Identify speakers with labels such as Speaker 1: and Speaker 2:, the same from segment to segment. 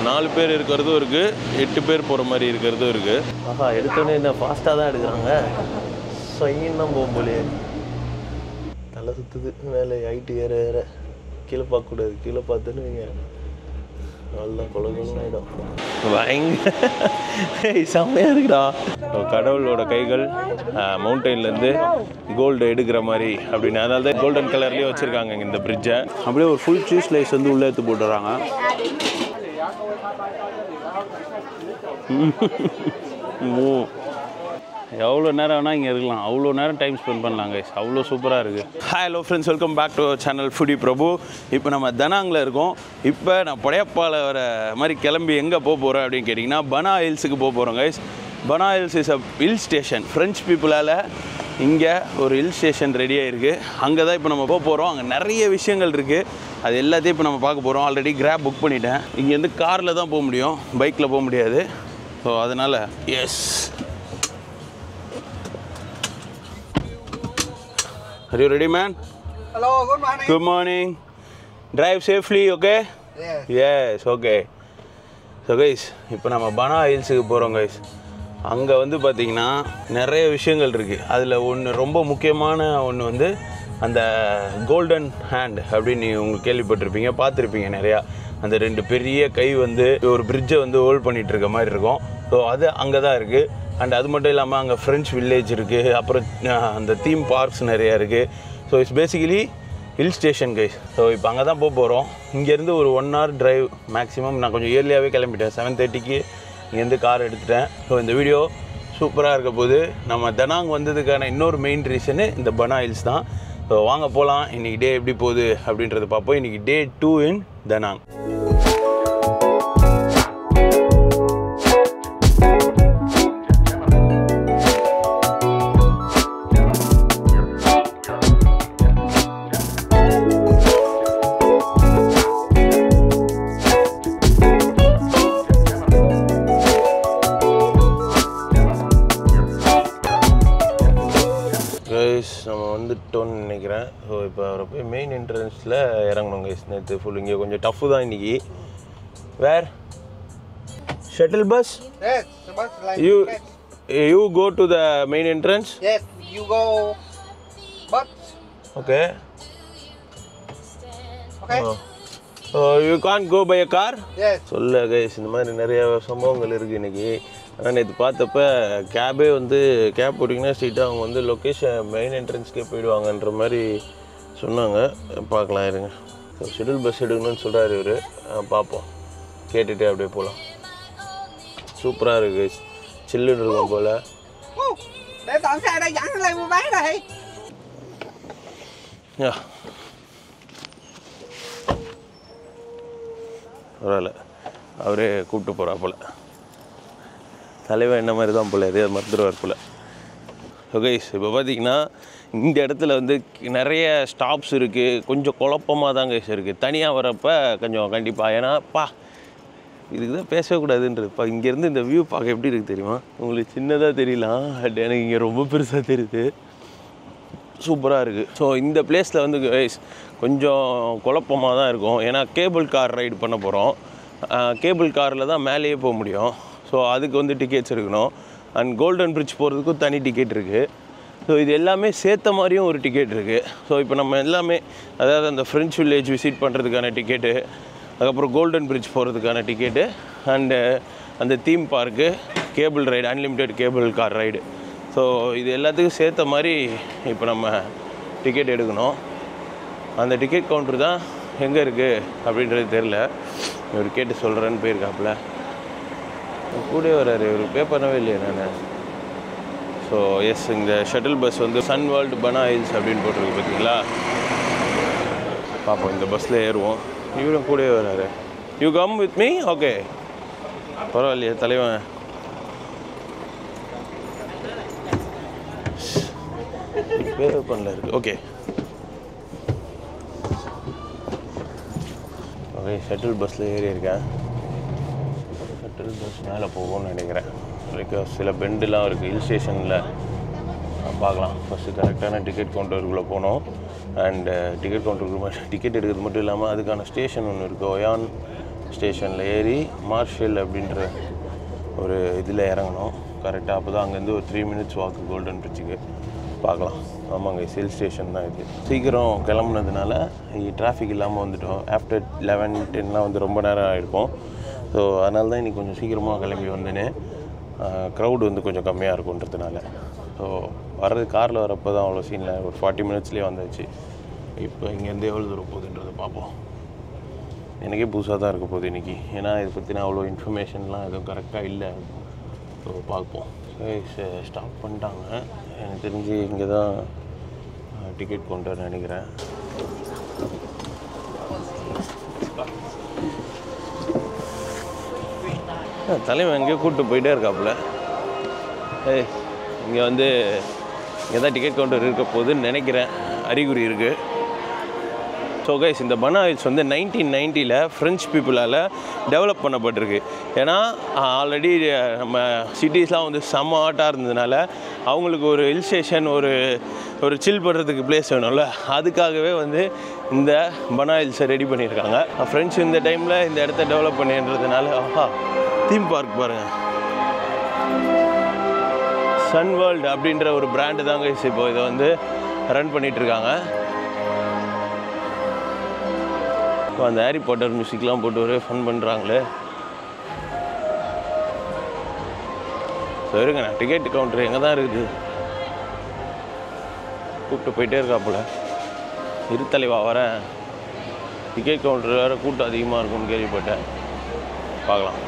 Speaker 1: 4 பேர் இருக்கிறதும் இருக்குது, 8 பேர் போகிற மாதிரி இருக்கிறதும் இருக்குது. ஆஹா, எடுத்தோடனே என்ன ஃபாஸ்ட்டாக தான் எடுக்கிறாங்க. சைன்னம் போகும்போலே தலை சுற்றுது. மேலே ஹைட்டு ஏற ஏற கீழே பார்க்கக்கூடாது. கீழே பார்த்துன்னு வைங்க, நல்லா கொலகொலம் ஆகிடும். பயங்கர செம்மையாக இருக்குடா. கடவுளோட கைகள் மவுண்டெயின்லேருந்து கோல்டு எடுக்கிற மாதிரி அப்படின்னு, அதனால தான் கோல்டன் கலர்லேயே வச்சுருக்காங்க இந்த பிரிட்ஜை.
Speaker 2: அப்படியே ஒரு ஃபுல் சீஸ் ஸ்லைஸ் வந்து உள்ளே எடுத்து போட்டுறாங்க. எவ்வளோ நேரம் வேணால் இங்கே இருக்கலாம், அவ்வளோ நேரம் டைம் ஸ்பெண்ட் பண்ணலாம் கைஸ். அவ்வளோ சூப்பராக இருக்குது.
Speaker 1: Hi hello friends, welcome back to channel foodie Prabhu. இப்போ நம்ம தனாங்கில் இருக்கோம். இப்போ நான் படையப்பால் வர மாதிரி கிளம்பி எங்கே போக போகிறேன் அப்படின்னு கேட்டிங்கன்னா பனா ஹில்ஸுக்கு போக போகிறோம் guys. Bana Hills is a hill station. French பீப்புளால் இங்கே ஒரு ஹில் ஸ்டேஷன் ரெடியாக இருக்குது. அங்கே தான் இப்போ நம்ம போக போகிறோம். அங்கே நிறைய விஷயங்கள் இருக்குது, அது எல்லாத்தையும் இப்போ நம்ம பார்க்க போகிறோம். ஆல்ரெடி கிராப் புக் பண்ணிட்டேன். இங்கேருந்து காரில் தான் போக முடியும், பைக்கில் போக முடியாது. ஸோ அதனால் S. Are you ready, man?
Speaker 3: Hello, good morning.
Speaker 1: Good morning. Drive safely, okay?
Speaker 3: Yes.
Speaker 1: Yes, okay. So guys, இப்போ நம்ம பனா ஹில்ஸுக்கு போகிறோம் guys. அங்கே வந்து பார்த்திங்கன்னா நிறைய விஷயங்கள் இருக்குது. அதில் ஒன்று ரொம்ப முக்கியமான ஒன்று வந்து அந்த கோல்டன் ஹேண்ட் அப்படின்னு உங்களுக்கு கேள்விப்பட்டிருப்பீங்க, பார்த்துருப்பீங்க நிறையா. அந்த 2 பெரிய கை வந்து ஒரு பிரிட்ஜை வந்து ஹோல்ட் பண்ணிகிட்டு இருக்க மாதிரி இருக்கும். ஸோ அது அங்கே தான் இருக்குது. அண்ட் அது மட்டும் இல்லாமல் அங்கே ஃப்ரெஞ்ச் வில்லேஜ் இருக்குது, அப்புறம் அந்த தீம் பார்க்ஸ் நிறையா இருக்குது. So it's basically hill station guys. So இப்போ அங்கே தான் போக போகிறோம். இங்கேருந்து ஒரு 1 hour டிரைவ் மேக்ஸிமம். நான் கொஞ்சம் ஏர்லியாகவே கிளம்பிட்டேன், 7:30க்கு இங்கேருந்து கார் எடுத்துட்டேன். ஸோ இந்த வீடியோ சூப்பராக இருக்க போது. நம்ம தனாங் வந்ததுக்கான இன்னொரு மெயின் ரீசனு இந்த பனா ஹில்ஸ் தான். ஸோ வாங்க போகலாம். இன்றைக்கி டே எப்படி போகுது அப்படின்றத பார்ப்போம். இன்றைக்கி Day 2 இன் தனாங். நம்ம வந்துட்டோன்னு நினைக்கிறேன். ஸோ இப்போ அவரை போய் மெயின் என்ட்ரன்ஸில் இறங்கணும் கைஸ். நேற்று ஃபுல் இங்கே கொஞ்சம் டஃப்பு தான் இன்றைக்கி. Where shuttle bus?
Speaker 3: Yes, the bus line.
Speaker 1: You go to the main entrance?
Speaker 3: Yes, you go bus.
Speaker 1: Okay.
Speaker 3: Okay.
Speaker 1: You can't go by a car?
Speaker 3: Yes.
Speaker 1: சொல்ல கைஸ், இந்த மாதிரி நிறைய சம்பவங்கள் இருக்குது இன்றைக்கி. ஆனால் நேற்று பார்த்தப்ப கேபே வந்து கேப் போட்டிங்கன்னா ஸ்ட்ரீட்டாக அவங்க வந்து லொக்கேஷன் மெயின் என்ட்ரன்ஸ்க்கே போயிடுவாங்கன்ற மாதிரி சொன்னாங்க. பார்க்கலாம் இருங்க. ஸோ ஷெட்யூல் பஸ் எடுக்கணும்னு சொல்கிறாரு இவர். பார்ப்போம், கேட்டுகிட்டே அப்படியே போகலாம். சூப்பராக இருக்குது, சில்லுன்னு இருக்கும் போல்.
Speaker 3: Để tận xe đây dẫn lên mua bán đây.
Speaker 1: பரவாயில்ல, அவரே கூப்பிட்டு போகிறா போல். தலைவன் என்ன மாதிரி தான் போல், எதையாவது மறந்துடுவார் போல். ஓகே, இப்போ பார்த்தீங்கன்னா இந்த இடத்துல வந்து நிறைய ஸ்டாப்ஸ் இருக்குது. கொஞ்சம் குழப்பமாக தான் கைஸ் இருக்குது. தனியாக வரப்போ கொஞ்சம் கண்டிப்பாக, ஏன்னாப்பா இதுக்கு தான் பேசக்கூடாதுன்றது. இப்போ இங்கேருந்து இந்த வியூ பார்க்க எப்படி இருக்குது தெரியுமா? உங்களுக்கு சின்னதாக தெரியலாம், பட் எனக்கு இங்கே ரொம்ப பெருசாக தெரியுது. சூப்பராக இருக்குது. ஸோ இந்த பிளேஸில் வந்து கைஸ் கொஞ்சம் குழப்பமாக தான் இருக்கும். ஏன்னா கேபிள் கார் ரைடு பண்ண போகிறோம். கேபிள் காரில் தான் மேலேயே போக முடியும். ஸோ அதுக்கு வந்து டிக்கெட்ஸ் இருக்கணும். அண்ட் கோல்டன் பிரிட்ஜ் போகிறதுக்கும் தனி டிக்கெட் இருக்குது. ஸோ இது எல்லாமே சேர்த்த மாதிரியும் ஒரு டிக்கெட் இருக்குது. ஸோ இப்போ நம்ம எல்லாமே, அதாவது அந்த ஃப்ரெஞ்ச் வில்லேஜ் விசிட் பண்ணுறதுக்கான டிக்கெட்டு, அதுக்கப்புறம் கோல்டன் பிரிட்ஜ் போகிறதுக்கான டிக்கெட்டு, அண்டு அந்த theme park, cable ride, unlimited cable car ride. So இது எல்லாத்துக்கும் சேர்த்த மாதிரி இப்போ நம்ம டிக்கெட் எடுக்கணும். அந்த டிக்கெட் கவுண்ட்ரு தான் எங்கே இருக்குது அப்படின்றது தெரில. இவர் கேட்டு சொல்கிறேன்னு போயிருக்காப்புல. கூட வராரு, இவர் பே பண்ணவே இல்லையே நான். ஸோ எஸ், இந்த ஷட்டில் பஸ் வந்து சன் வேர்ல்டு பனா ஹில்ஸ் அப்படின்னு போட்டிருக்கு பார்த்தீங்களா? பார்ப்போம், இந்த பஸ்ஸில் ஏறுவோம். இவரும் கூடவே வராரு. You come with me? Okay, பரவாயில்லையே தலைவன். பே பண்ணல இருக்கு. ஓகே ஓகே, ஷட்டில் பஸ்ஸில் ஏறி இருக்கேன். ஷட்டில் பஸ் மேலே போகும்னு நினைக்கிறேன். சில பெண்டுலாம் இருக்குது ஹில் ஸ்டேஷனில். பார்க்கலாம். ஃபஸ்ட்டு கரெக்டான டிக்கெட் கவுண்டருக்குள்ளே போனோம். அண்டு டிக்கெட் கவுண்டருக்கு டிக்கெட் எடுக்கிறது மட்டும் இல்லாமல் அதுக்கான ஸ்டேஷன் ஒன்று இருக்குது, ஒயான் ஸ்டேஷனில் ஏறி மார்ஷல் அப்படின்ற ஒரு இதில் இறங்கணும் கரெக்டாக. அப்போ தான் அங்கேருந்து ஒரு 3 minutes வாக்கு கோல்டன் பிரிட்ஜுக்கு பார்க்கலாம். ஆமாங்க, ஹில் ஸ்டேஷன் தான் இது. சீக்கிரம் கிளம்புனதுனால டிராஃபிக் இல்லாமல் வந்துட்டோம். ஆஃப்டர் 11-10 வந்து ரொம்ப நேரம் ஆகிருக்கும். ஸோ அதனால தான் இன்றைக்கி கொஞ்சம் சீக்கிரமாக கிளம்பி வந்தேன்னு. க்ரௌடு வந்து கொஞ்சம் கம்மியாக இருக்குன்றதுனால. ஸோ வர்றது காரில் வரப்போ தான் அவ்வளோ சீனில் ஒரு 40 minutesலேயே வந்தாச்சு. இப்போ இங்கேருந்து எவ்வளோ தூரம் போகுதுன்றதை பார்ப்போம். எனக்கே புதுசாக தான் இருக்க போகுது இன்றைக்கி. ஏன்னா இதை பற்றின அவ்வளோ இன்ஃபர்மேஷன்லாம் எதுவும் கரெக்டாக இல்லை. ஸோ பார்ப்போம். ஸ்டாப் பண்ணிட்டாங்க. எனக்கு தெரிஞ்சு இங்கே தான் டிக்கெட் கவுண்டர் நினைக்கிறேன். தலைவன் எங்கேயோ கூப்பிட்டு போயிட்டே இருக்காப்புல. இங்கே வந்து இங்கே தான் டிக்கெட் கவுண்டர் இருக்க போகுதுன்னு நினைக்கிறேன். அறிகுறி இருக்குது. ஸோ கைஸ், இந்த பனா ஹில்ஸ் வந்து 1990 ஃப்ரெஞ்ச் பீப்புளால் டெவலப் பண்ணப்பட்டிருக்கு. ஏன்னா ஆல்ரெடி நம்ம சிட்டிஸ்லாம் வந்து செம்ம ஹாட்டாக இருந்ததுனால அவங்களுக்கு ஒரு ஹில் ஸ்டேஷன், ஒரு சில் பண்ணுறதுக்கு பிளேஸ் வேணும்ல, அதுக்காகவே வந்து இந்த பனா ஹில்ஸை ரெடி பண்ணியிருக்காங்க. ஃப்ரெண்ட்ஸ் இந்த டைமில் இந்த இடத்த டெவலப் பண்ணின்றதுனால தீம் பார்க் பாருங்கள். சன் வேர்ல்டு அப்படின்ற ஒரு பிராண்டு தாங்க இப்போ இதை வந்து ரன் பண்ணிகிட்ருக்காங்க. இப்போ அந்த ஹாரி பாட்டர் மியூசிக்லாம் போட்டு ஒரே ஃபன் பண்ணுறாங்களே. சரிங்க, நான் டிக்கெட் கவுண்டர் எங்கே தான் இருக்குது கூப்பிட்டு போயிட்டே இருக்காப்புல. இருத்தலைவா வரேன். டிக்கெட் கவுண்டர் வேறு கூட்டம் அதிகமாக இருக்கும்னு கேள்விப்பட்டேன். பார்க்கலாம்.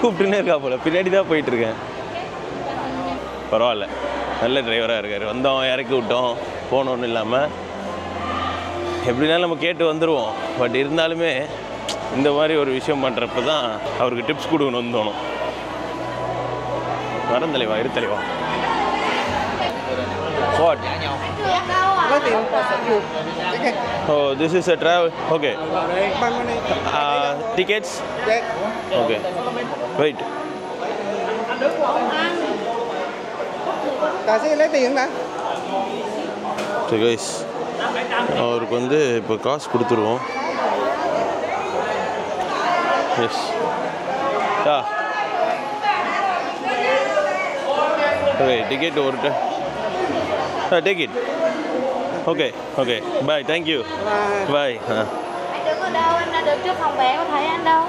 Speaker 1: கூப்பிட்டுன்னே இருக்காப்புல. பின்னாடி தான் போயிட்டுருக்கேன். பரவாயில்ல, நல்ல டிரைவராக இருக்கார். வந்தோம், இறக்கி விட்டோம், போனோன்னு இல்லாமல் எப்படினாலும் நம்ம கேட்டு வந்துடுவோம். பட் இருந்தாலுமே இந்த மாதிரி ஒரு விஷயம் பண்ணுறப்ப தான் அவருக்கு டிப்ஸ் கொடுக்கணும்னு தோணும். வரந்தலைவா, இருத்தலைவா. What? Oh, this is a travel. Okay. Tickets? Okay. Wait. So guys, அவருக்கு வந்து இப்போ காசு கொடுத்துருவோம். எஸ். ஓகே, டிக்கெட் ஒரு take it. Okay, okay. Bye, thank you. Bye.
Speaker 4: Anh đứng ở đâu? Anh đã được trước phòng vé, có thấy anh đâu?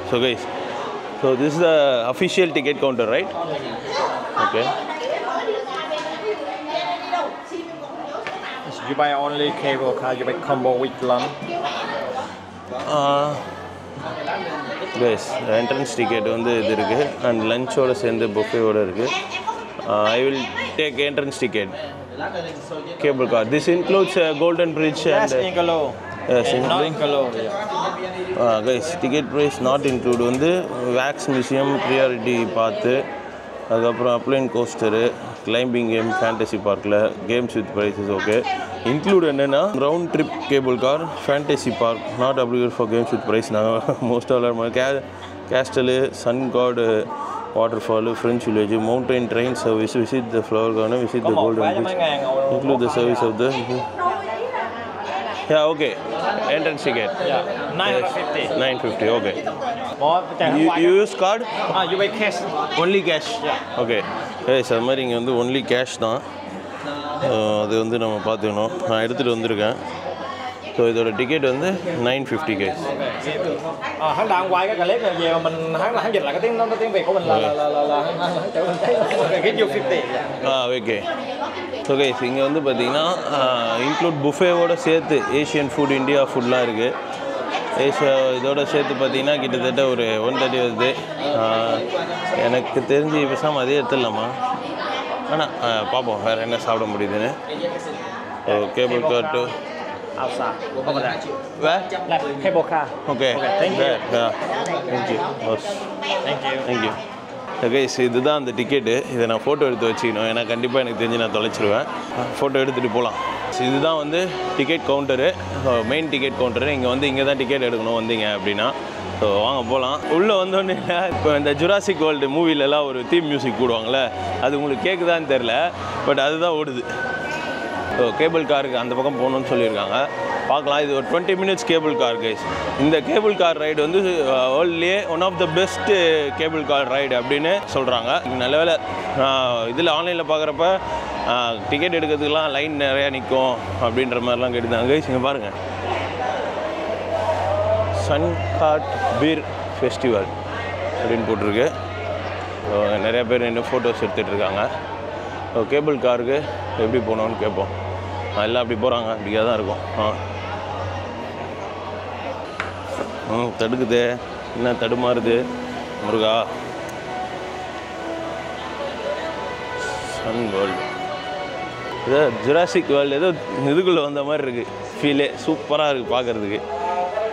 Speaker 1: So guys, so this is the official ticket counter, right? Okay.
Speaker 5: You buy only cable car, you buy combo with lunch.
Speaker 1: Guys, entrance ticket வந்து இது இருக்குது and லஞ்சோட சேர்ந்து புஃபேவோட இருக்குது. I will take entrance ticket. Cable car. This includes Golden Bridge and...
Speaker 5: Yes, include.
Speaker 1: Yes,
Speaker 5: not include.
Speaker 1: Guys, ticket price not include வந்து wax museum priority பார்த்து, அதுக்கப்புறம் அப்ளைன் coaster, climbing game, fantasy பார்க்கில் games with prizes. Okay, include என்னென்னா round trip cable car, fantasy park, not applicable for games with prize. நாங்கள் most all castle, sun guard waterfall, French village, mountain train service, visit the flower garden, visit the golden beach, include the service of the... Yeah, okay. Entrance ticket.
Speaker 5: Yeah, 950.
Speaker 1: 950, okay. You use card?
Speaker 5: You buy cash.
Speaker 1: Only cash?
Speaker 5: Yeah.
Speaker 1: Okay. Yes, அது மாதிரி இங்கே வந்து only cash தான். அது வந்து நம்ம பார்த்துக்கணும். நான் எடுத்துகிட்டு வந்திருக்கேன். ஸோ இதோட டிக்கெட் வந்து 950 guys.
Speaker 5: Hắn đang quay cái clip này về mà mình hắn dịch lại cái tiếng Việt của mình là cái nhiều 50.
Speaker 1: Okay. So guys, இங்கே வந்து பார்த்தீங்கன்னா இன்க்ளூட் புஃபேவோட சேர்த்து ஏஷியன் ஃபுட், இந்தியா ஃபுட்லாம் இருக்குது. இதோட சேர்த்து பார்த்தீங்கன்னா கிட்டத்தட்ட ஒரு 130 வருது. எனக்கு தெரிஞ்சு பேசாமல் அதே எடுத்துடலாமா? ஆனால் பார்ப்போம் வேறு என்ன சாப்பிட முடியுதுன்னு. Cable car to
Speaker 5: Outside.
Speaker 1: Where?
Speaker 5: Like cable car.
Speaker 1: Okay.
Speaker 5: Thank you.
Speaker 1: Thank you.
Speaker 5: Thank you.
Speaker 1: Thank you. Guys, இதுதான் அந்த டிக்கெட்டு. இதை நான் ஃபோட்டோ எடுத்து வச்சுக்கணும். ஏன்னா கண்டிப்பாக எனக்கு தெரிஞ்சு நான் தொலைச்சிருவேன். ஃபோட்டோ எடுத்துகிட்டு போகலாம். இதுதான் வந்து ticket Gounder, main ticket Gounder. இங்கே வந்து இங்கே தான் டிக்கெட் எடுக்கணும் வந்தீங்க அப்படின்னா. ஸோ வாங்க போகலாம். உள்ளே வந்தோடனே இப்போ இந்த ஜுராசிக் வேர்ல்டு மூவிலெலாம் ஒரு தீம் மியூசிக் போடுவாங்களே, அது உங்களுக்கு கேட்குதான்னு தெரில, பட் அதுதான் ஓடுது. கேபிள் காருக்கு அந்த பக்கம் போகணுன்னு சொல்லியிருக்காங்க. பார்க்கலாம். இது ஒரு 20 minutes கேபிள் கார் கைஸ். இந்த கேபிள் கார் ரைடு வந்து வேர்ல்ட்லேயே one of the best cable car ride அப்படின்னு சொல்கிறாங்க. நல்ல வேலை இதில் ஆன்லைனில் பார்க்குறப்ப டிக்கெட் எடுக்கிறதுக்கெலாம் லைன் நிறையா நிற்கும் அப்படின்ற மாதிரிலாம் கேட்டுருந்தாங்க கைஸ். இங்கே பாருங்கள், சன்காட் பீர் ஃபெஸ்டிவல் அப்படின்னு போட்டிருக்கு. நிறையா பேர் இன்னும் ஃபோட்டோஸ் எடுத்துகிட்டு இருக்காங்க. கேபிள் காருக்கு எப்படி போகணுன்னு கேட்போம். எல்லாம் அப்படி போகிறாங்க, அப்படியே தான் இருக்கும். தடுக்குது, என்ன தடுமாறுது முருகா. சன் வேர்ல்டு, ஏதோ ஜுராசிக் வேர்ல்டு, ஏதோ இதுக்குள்ளே வந்த மாதிரி இருக்குது. ஃபீலே சூப்பராக இருக்குது பார்க்குறதுக்கு.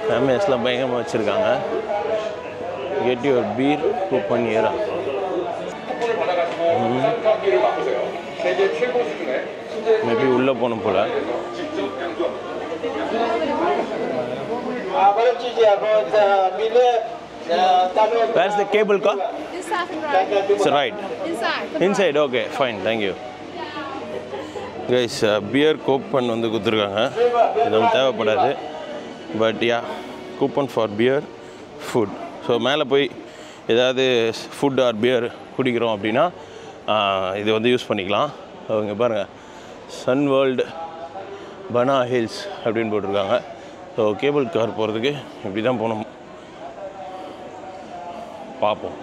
Speaker 1: ஃபேமிலிஸ்லாம் பயங்கரமாக வச்சுருக்காங்க. கெட் யுவர் பீர் கூப்பன் இயரா. மேபி உள்ளே போகணும் போல். Where's the cable car?
Speaker 4: Inside, right?
Speaker 1: It's right. Inside, okay, fine, thank you. Guys, beer coupon வந்து கொடுத்துருக்காங்க. இது வந்து தேவைப்படாது. But yeah, coupon for beer food. So மேலே போய் ஏதாவது ஃபுட் ஆர் பியர் குடிக்கிறோம் அப்படின்னா இது வந்து யூஸ் பண்ணிக்கலாம். அவங்க பாருங்கள், சன் வேர்ல்டு பனா ஹில்ஸ் அப்படின்னு போட்டிருக்காங்க. ஸோ கேபிள் கார் போகிறதுக்கு இப்படி தான் போகணும். பார்ப்போம்.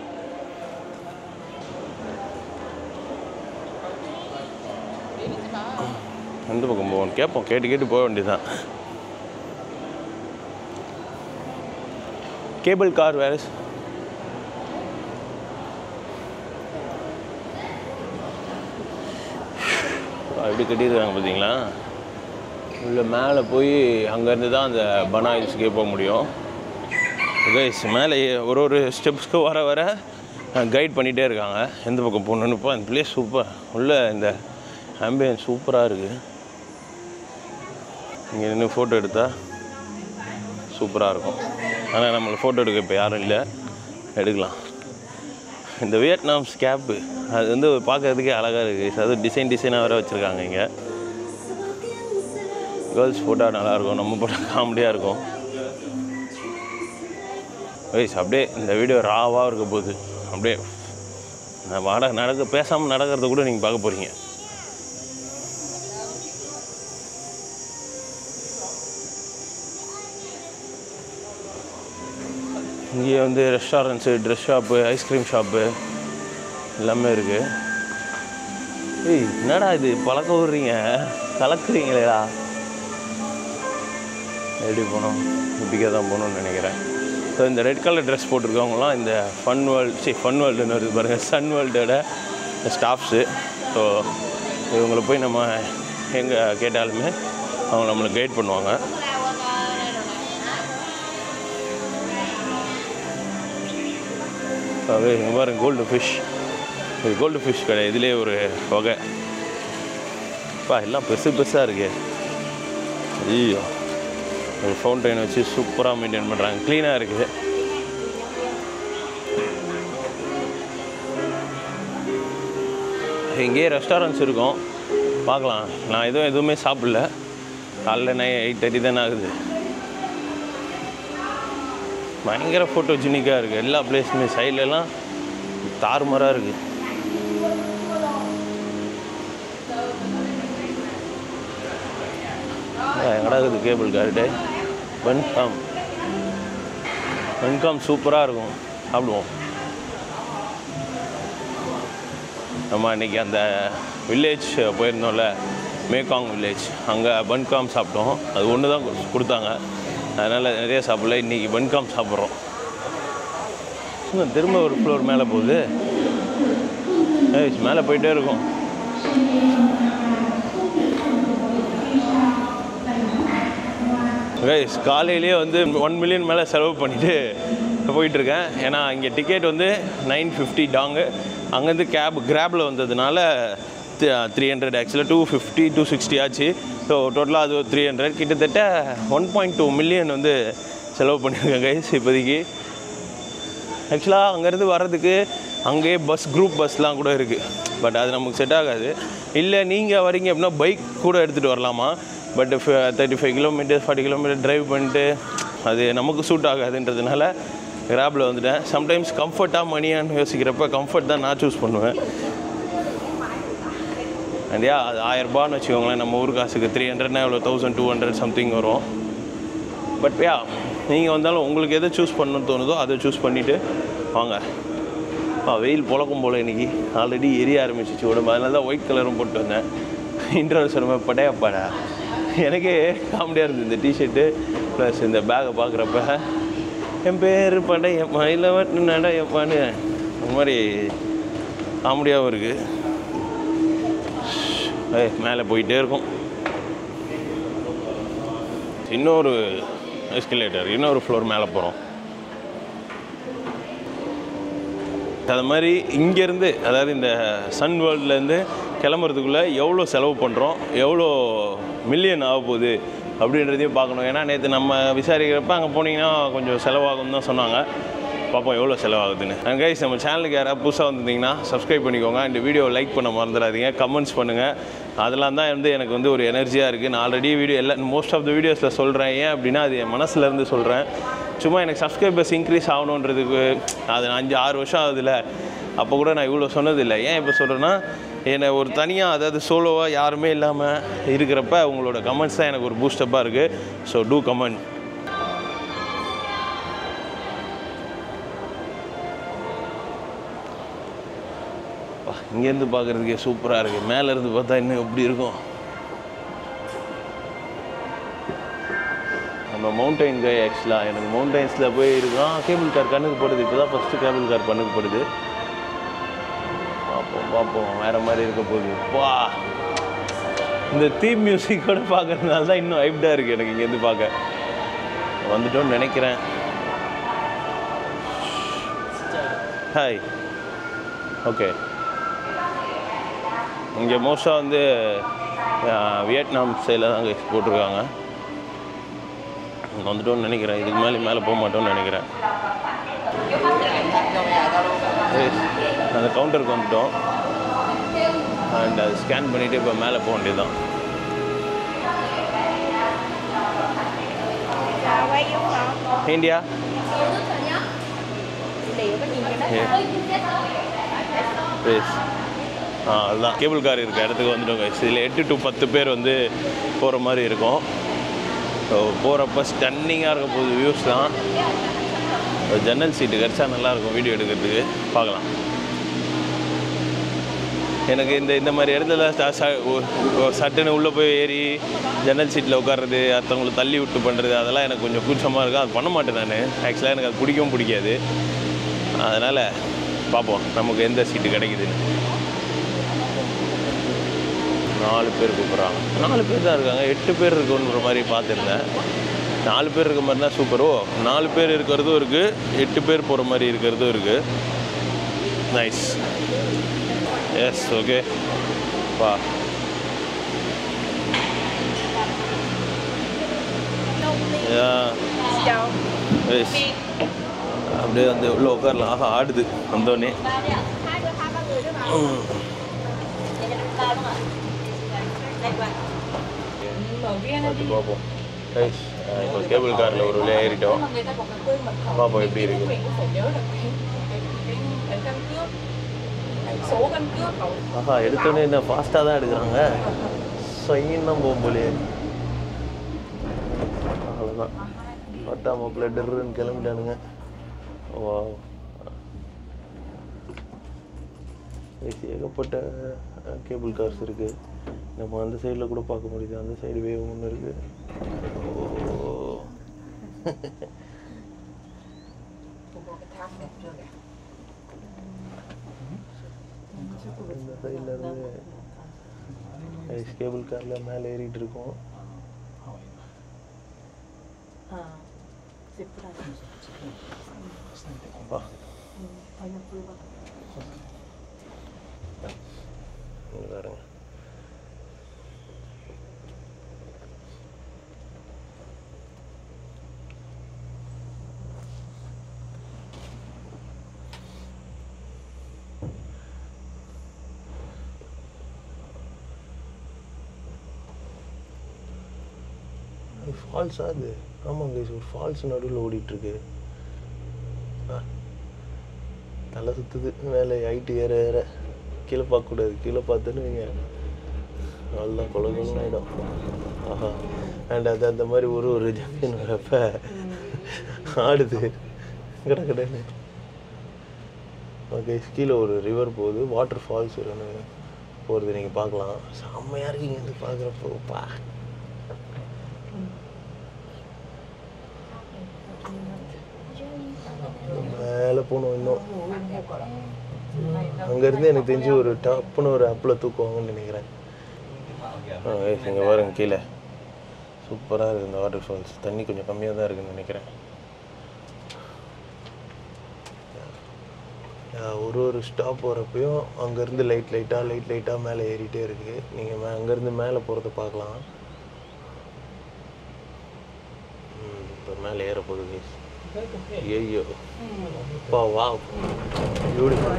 Speaker 1: எந்த பக்கம் போகணும் கேட்போம். கேட்டு போக வேண்டியதுதான். கேபிள் கார் வேறு எப்படி கட்டியிருக்காங்க பார்த்தீங்களா? உள்ள மேலே போய் அங்கேருந்து தான் அந்த பனா ஹில்ஸ்க்கே போக முடியும். கைஸ், மேலே ஒரு ஸ்டெப்ஸ்க்கு வர கைட் பண்ணிகிட்டே இருக்காங்க எந்த பக்கம் போகணுன்னு. இப்போ அந்த பிளேஸ் சூப்பர். உள்ள இந்த ஆம்பியன்ஸ் சூப்பராக இருக்குது. இங்கே நின்று ஃபோட்டோ எடுத்தால் சூப்பராக இருக்கும். ஆனால் நம்மளை ஃபோட்டோ எடுக்க இப்போ யாரும் இல்லை, எடுக்கலாம். இந்த வியட்நாம் ஸ்கேப்பு அது வந்து பார்க்குறதுக்கே அழகாக இருக்குது. அது டிசைனாக வேறு வச்சுருக்காங்க. இங்கே கேர்ள்ஸ் ஃபோட்டோ நல்லாயிருக்கும், நம்ம ஃபோட்டோ காமெடியாக இருக்கும். வயசு அப்படியே இந்த வீடியோ ராவாக இருக்க போகுது. அப்படியே பேசாமல் நடக்கிறத கூட நீங்கள் பார்க்க போகிறீங்க. இங்கே வந்து restaurants, dress shop, ice cream shop எல்லாமே இருக்குது. ஏய், என்னடா இது பழக்க விட்றீங்க, கலக்குறீங்களேடா. எப்படி போகணும்? இப்படிக்கே தான் போகணுன்னு நினைக்கிறேன். ஸோ இந்த ரெட் கலர் ட்ரெஸ் போட்டிருக்கவங்களாம் இந்த ஃபன் வேர்ல்டுன்னு வருது பாருங்கள், சன் வேர்ல்டோட ஸ்டாஃப்ஸு. ஸோ இவங்களை போய் நம்ம எங்கே கேட்டாலுமே அவங்க நம்மளுக்கு கைட் பண்ணுவாங்க. அது இங்கே பாருங்க, கோல்டு ஃபிஷ். இது கோல்டு ஃபிஷ் கடை. இதிலே ஒரு வகை. எல்லாம் பெருசாக இருக்கு. ஐயோ, ஒரு ஃபவுண்டைன் வச்சு சூப்பராக மெயின்டைன் பண்ணுறாங்க. க்ளீனாக இருக்குது. இங்கேயே ரெஸ்டாரண்ட்ஸ் இருக்கும், பார்க்கலாம். நான் எதுவுமே சாப்பிடல. காலைல 8:30 தானே ஆகுது. பயங்கர ஃபோட்டோஜெனிக்காக இருக்குது எல்லா பிளேஸுமே. சைட்லலாம் தாறுமாறாக இருக்குது. எங்கடா இருக்குது கேபிள் கார்டு? பன்காம் சூப்பராக இருக்கும், சாப்பிடுவோம். நம்ம இன்றைக்கி அந்த வில்லேஜ் போயிருந்தோம்ல, மேகாங் வில்லேஜ், அங்கே பன்காம் சாப்பிட்டோம். அது ஒன்று தான் கொடுத்தாங்க, அதனால் நிறைய சாப்பிடல. இன்றைக்கி பன்காம் சாப்பிட்றோம். இன்னும் திரும்ப ஒரு ஃப்ளோர் மேலே போகுது. மேலே போயிட்டே இருக்கும். கைஸ், காலையிலேயே வந்து 1 மில்லியன் மேலே செலவு பண்ணிவிட்டு போயிட்டுருக்கேன். ஏன்னா இங்கே டிக்கெட் வந்து 950 டாங்கு. அங்கேருந்து கிராப்பில் வந்ததுனால 300, ஆக்சுவலாக 250 260 ஆச்சு. ஸோ டோட்டலாக அது 300, கிட்டத்தட்ட 1.2 மில்லியன் வந்து செலவு பண்ணியிருக்கேன் கைஸ் இப்போதைக்கு. ஆக்சுவலாக அங்கேருந்து வர்றதுக்கு அங்கேயே குரூப் பஸ்லாம் கூட இருக்குது. பட் அது நமக்கு செட் ஆகாது. இல்லை நீங்கள் வரீங்க அப்படின்னா பைக் கூட எடுத்துகிட்டு வரலாமா, பட் 35 கிலோமீட்டர் 40 கிலோமீட்டர் ட்ரைவ் பண்ணிட்டு அது நமக்கு சூட் ஆகாதுன்றதுனால கிராபில் வந்துட்டேன். சம்டைம்ஸ் கம்ஃபர்ட்டாக மணியான்னு யோசிக்கிறப்ப கம்ஃபர்ட் தான் நான் சூஸ் பண்ணுவேன். அண்டியா அது 1000 ரூபான்னு வச்சுக்கோங்களேன், நம்ம ஊர் காசுக்கு 300னா எவ்வளோ 1200 சம்திங் வரும். பட் நீங்கள் வந்தாலும் உங்களுக்கு எதை சூஸ் பண்ணணும்னு தோணுதோ அதை சூஸ் பண்ணிவிட்டு வாங்க. வெயில் பொழக்கும் போல் இன்றைக்கி ஆல்ரெடி எரிய ஆரம்பிச்சிச்சு உடம்பு. அதனால தான் ஒயிட் கலரும் போட்டு வந்தேன். இன்டர்வல் சொல்லுமே படையாப்பாடா, எனக்கே காமெடியாக இருந்தது இந்த டிஷர்ட்டு ப்ளஸ் இந்த பேக்கை பார்க்குறப்ப. என் பேர் படையப்பா இல்லை நடையப்பான்னு அந்த மாதிரி காமெடியாகவும் இருக்குது. மேலே போயிட்டே இருக்கும். இன்னொரு எஸ்கலேட்டர், இன்னொரு ஃப்ளோர் மேலே போகிறோம். அது மாதிரி இங்கேருந்து, அதாவது இந்த சன் வேர்ல்ட்லேருந்து கிளம்புறதுக்குள்ளே எவ்வளோ செலவு பண்ணுறோம், எவ்வளோ மில்லியன் ஆக போகுது அப்படின்றதையும் பார்க்கணும். ஏன்னா நேற்று நம்ம விசாரிக்கிறப்ப அங்கே போனீங்கன்னா கொஞ்சம் செலவாகும்னு தான் சொன்னாங்க. பார்ப்போம் எவ்வளோ செலவாகுதுன்னு. அண்ட் கைஸ், நம்ம சேனலுக்கு யாராவது புதுசாக வந்திருந்தீங்கன்னா சப்ஸ்கிரைப் பண்ணிக்கோங்க. இந்த வீடியோ லைக் பண்ண மறந்துடாதீங்க, கமெண்ட்ஸ் பண்ணுங்கள். அதெல்லாம் தான் எனக்கு வந்து ஒரு எனர்ஜியாக இருக்குது. நான் ஆல்ரெடி மோஸ்ட் ஆஃப் த வீடியோஸில் சொல்கிறேன். ஏன் அப்படின்னா அது என் மனசுலேருந்து சொல்கிறேன். சும்மா எனக்கு சப்ஸ்கிரைபர்ஸ் இன்க்ரீஸ் ஆகணுன்றதுக்கு அது 5-6 வருஷம் ஆகுதுல்ல, அப்போ கூட நான் இவ்வளோ சொன்னதில்லை. ஏன் இப்போ சொல்கிறேன்னா, என்னை ஒரு தனியாக, அதாவது சோலோவாக யாருமே இல்லாமல் இருக்கிறப்ப உங்களோட கமெண்ட்ஸ் தான் எனக்கு ஒரு பூஸ்டப்பாக இருக்குது. So do comment. இங்கேருந்து பார்க்குறதுக்கே சூப்பராக இருக்குது. மேலேருந்து பார்த்தா இன்னும் எப்படி இருக்கும். நம்ம மவுண்டைன் கை. ஆக்சுவலாக எனக்கு மவுண்டைன்ஸில் போய் இருக்கலாம். கேபிள் கார் கண்ணுக்கு படுது. இப்போ தான் ஃபஸ்ட்டு கேபிள் கார் கண்ணுக்கு படுது. பார்ப்போம் வேறு மாதிரி இருக்க போகுது. இந்த தீம் மியூசிக்கோடு பார்க்குறதுனால தான் இன்னும் ஹைப்டாக இருக்குது எனக்கு இங்கேருந்து பார்க்க. வந்துட்டோன்னு நினைக்கிறேன். ஹாய். ஓகே, இங்கே மோஸ்ட்டாக வந்து வியட்நாம் சைடில் தான் அங்கே போட்டிருக்காங்க. வந்துட்டோன்னு நினைக்கிறேன். இதுக்கு மேலே போக மாட்டோம்னு நினைக்கிறேன். அந்த கவுண்டருக்கு வந்துட்டோம். அண்ட் அது ஸ்கேன் பண்ணிவிட்டு இப்போ மேலே போக வேண்டியது தான். இந்தியா அதுதான் கேபிள் கார் இருக்க இடத்துக்கு வந்துட்டோங்க. இதில் 8 to 10 பேர் வந்து போகிற மாதிரி இருக்கும். ஸோ போகிறப்ப ஸ்டன்னிங்காக இருக்க போகுது. வியூஸ் தான். ஜன்னல் சீட்டு கிடச்சா நல்லாயிருக்கும் வீடியோ எடுக்கிறதுக்கு. பார்க்கலாம். எனக்கு இந்த மாதிரி இடத்துல சட்டுன்னு உள்ளே போய் ஏறி ஜன்னல் சீட்டில் உட்கார்றது, அடுத்தவங்களை தள்ளி விட்டு பண்ணுறது, அதெல்லாம் எனக்கு கொஞ்சம் கூச்சமாக இருக்கும். அது பண்ண மாட்டேன் நான். ஆக்சுவலாக எனக்கு அது பிடிக்கவும் பிடிக்காது. அதனால் பார்ப்போம் நமக்கு எந்த சீட்டு கிடைக்குதுன்னு. 4 பேர் கூப்பிட்றாங்க. 4 பேர் தான் இருக்காங்க. 8 பேர் இருக்குன்ற மாதிரி பார்த்துருந்தேன். 4 பேர் இருக்க மாதிரி தான் சூப்பரோ. 4 பேர் இருக்கிறதும் இருக்குது, 8 பேர் போகிற மாதிரி இருக்கிறதும் இருக்குது. நைஸ். S, okay. எஸ், அப்படியே வந்து உள்ளே உட்காரலாம். ஆஹா, ஆடுது வந்தோடனே. பார்ப்போம். இப்போ கேபிள் காரில் ஒரு வழியாக ஏறிட்டோம். பார்ப்போம் எப்படி இருக்கு. ஆஹா, எடுத்தோடனே என்ன ஃபாஸ்ட்டாக தான் எடுக்கிறாங்க. சைனாக போகும் போலே. அவ்வளோதான். பட்டாம பிளட்டுன்னு கிளம்பிட்டானுங்க. வா, ஏகப்பட்ட கேபிள் கார்ஸ் இருக்குது. நம்ம அந்த சைடில் கூட பார்க்க முடியுது. அந்த சைடு வேவ் ஒன்று இருக்குது. இந்த சைடில் இருந்து கேபிள் காரில் மேலே ஏறிட்டு இருக்கோம். பாருங்க. ஃபால்ஸா அது? ஆமாங்க ஒரு ஃபால்ஸ் நடுவில் ஓடிட்டுருக்கு. தலை சுற்றுது. மேலே ஹைட்டு ஏற ஏற கீழே பார்க்கக்கூடாது. கீழே பார்த்துன்னு வைங்க நல்லா குழந்தைங்க ஆகிடும். ஆஹா. அண்ட் அது அந்த மாதிரி ஒரு ஜங்ஷன் வரப்ப ஆடுது கடன்னு. ஓகே, கீழே ஒரு ரிவர் போகுது, வாட்டர் ஃபால்ஸ் போகிறது நீங்கள் பார்க்கலாம். செம்மையாக இருக்கீங்க இது பார்க்குறப்போப்பா. மேலே போகணும் இன்னும். அங்கேருந்து எனக்கு தெரிஞ்சு ஒரு டப்புன்னு ஒரு ஆப்பில் தூக்குவாங்கன்னு நினைக்கிறேன். இங்கே பாருங்க கீழே சூப்பராக இருக்குது இந்த வாட்டர் ஃபால்ஸ். தண்ணி கொஞ்சம் கம்மியாக தான் இருக்குதுன்னு நினைக்கிறேன். ஒரு ஸ்டாப் போகிறப்பையும் அங்கேருந்து லைட்டாக மேலே ஏறிட்டே இருக்குது. நீங்கள் அங்கேருந்து மேலே போகிறத பார்க்கலாம். இப்போ மேலே ஏற போகுது. ஐயோ அப்பா, வா, பியூட்டிஃபுல்,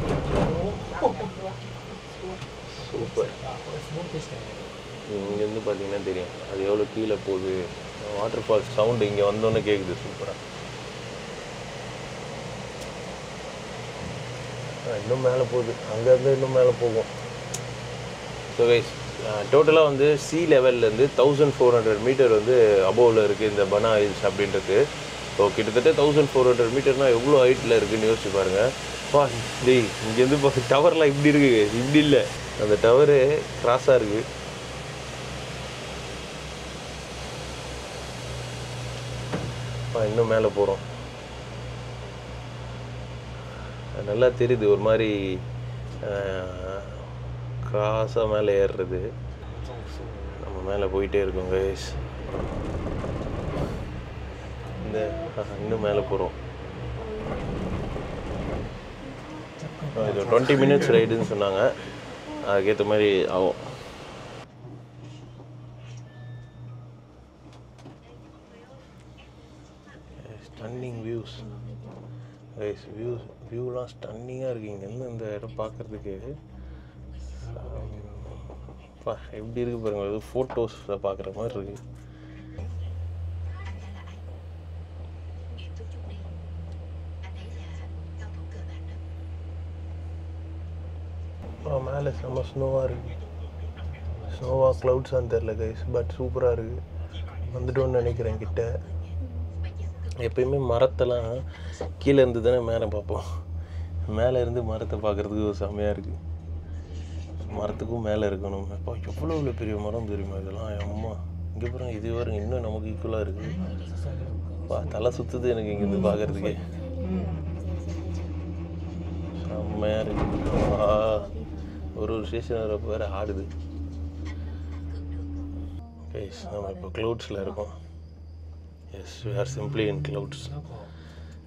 Speaker 1: சூப்பர். இங்கேருந்து பார்த்தீங்கன்னா தெரியும் அது எவ்வளோ கீழே போகுது. வாட்டர் ஃபால்ஸ் சவுண்டு இங்கே வந்தோன்னே கேட்குது சூப்பராக. இன்னும் மேலே போகுது. அங்கேருந்து இன்னும் மேலே போகும். ஸோ கைஸ், டோட்டலாக வந்து சி லெவல்லேருந்து 1400 மீட்டர் வந்து அபோவில் இருக்குது இந்த பனா ஹில்ஸ் அப்படின்றது. ஸோ கிட்டத்தட்ட 1400 மீட்டர்னால் எவ்வளோ ஹைட்டில் இருக்குதுன்னு யோசிச்சு பாருங்கள். டேய், இங்கேருந்து இப்போ டவர்லாம் இப்படி இருக்குது, இப்படி இல்லை, அந்த டவரு கிராஸாக இருக்குது. இன்னும் மேலே போகிறோம். நல்லா தெரியுது ஒரு மாதிரி கிராஸாக மேலே ஏறுறது. நம்ம மேலே போயிட்டே இருக்கோம் கைஸ். இன்னும் மேலே போகிறோம். இது 20 மினிட்ஸ் ரைடுன்னு சொன்னாங்க. அதுக்கேற்ற மாதிரி ஆகும். Stunning views guys. வியூலாம் ஸ்டன்னிங்காக இருக்குங்க. இன்னும் இந்த இடம் பார்க்குறதுக்கு எப்படி இருக்குது பாருங்கள். அது ஃபோட்டோஸில் பார்க்குற மாதிரி இருக்குது. மேலே செம்ம ஸ்னோவாக இருக்குது. ஸ்னோவா க்ளவுட்ஸான்னு தெரில கைஸ், பட் சூப்பராக இருக்குது. வந்துட்டோன்னு நினைக்கிறேன் கிட்ட. எப்பயுமே மரத்தெல்லாம் கீழே இருந்து தானே மேலே பார்ப்போம். மேலே இருந்து மரத்தை பார்க்குறதுக்கு ஒரு செம்மையாக இருக்குது. மரத்துக்கும் மேலே இருக்கணும். அப்போ எவ்வளோ பெரிய மரம் தெரியுமா இதெல்லாம். அம்மா இங்கே பாருங்க, இது பாருங்க இன்னும் நமக்கு ஈக்குவலாக இருக்குது. தலை சுற்றுது எனக்கு இங்கேருந்து பார்க்குறதுக்கே. செம்மையாக இருக்குது. ஒரு ஸ்டேஷன் வரப்போ வேறு ஆடுது. கைஸ், நம்ம இப்போ க்ளவுட்ஸில் இருக்கோம். Yes, we are simply in clouds.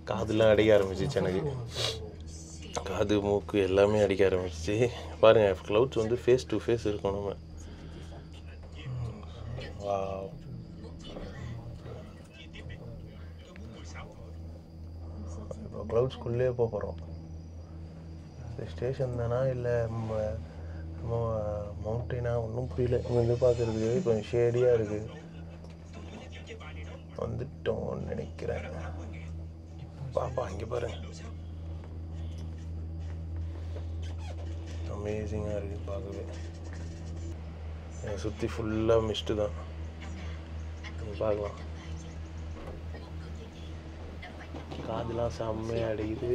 Speaker 1: காதுலாம் அடிக்க ஆரம்பிச்சிச்சு எனக்கு. காது மூக்கு எல்லாமே அடிக்க ஆரம்பிச்சிச்சு. பாருங்கள், க்ளவுட்ஸ் வந்து ஃபேஸ் டு ஃபேஸ் இருக்கும் நம்ம. வா, இப்போ க்ளவுட்ஸ்குள்ளே போகிறோம். ஸ்டேஷன் தானா இல்லை மவுண்டெயினா ஒன்றும் புரியல. இங்கே பார்க்குறதுக்கு கொஞ்சம் ஷேடியாக இருக்குது. வந்துட்டோம்னு நினைக்கிறேன். பாப்பா இங்கே பாருங்க, அமேசிங்காக இருக்குது பார்க்கவே. சுற்றி ஃபுல்லாக மிஸ்ட்டு தான். பார்க்கலாம், காதுலாம் செம்மையாக அடிக்குது.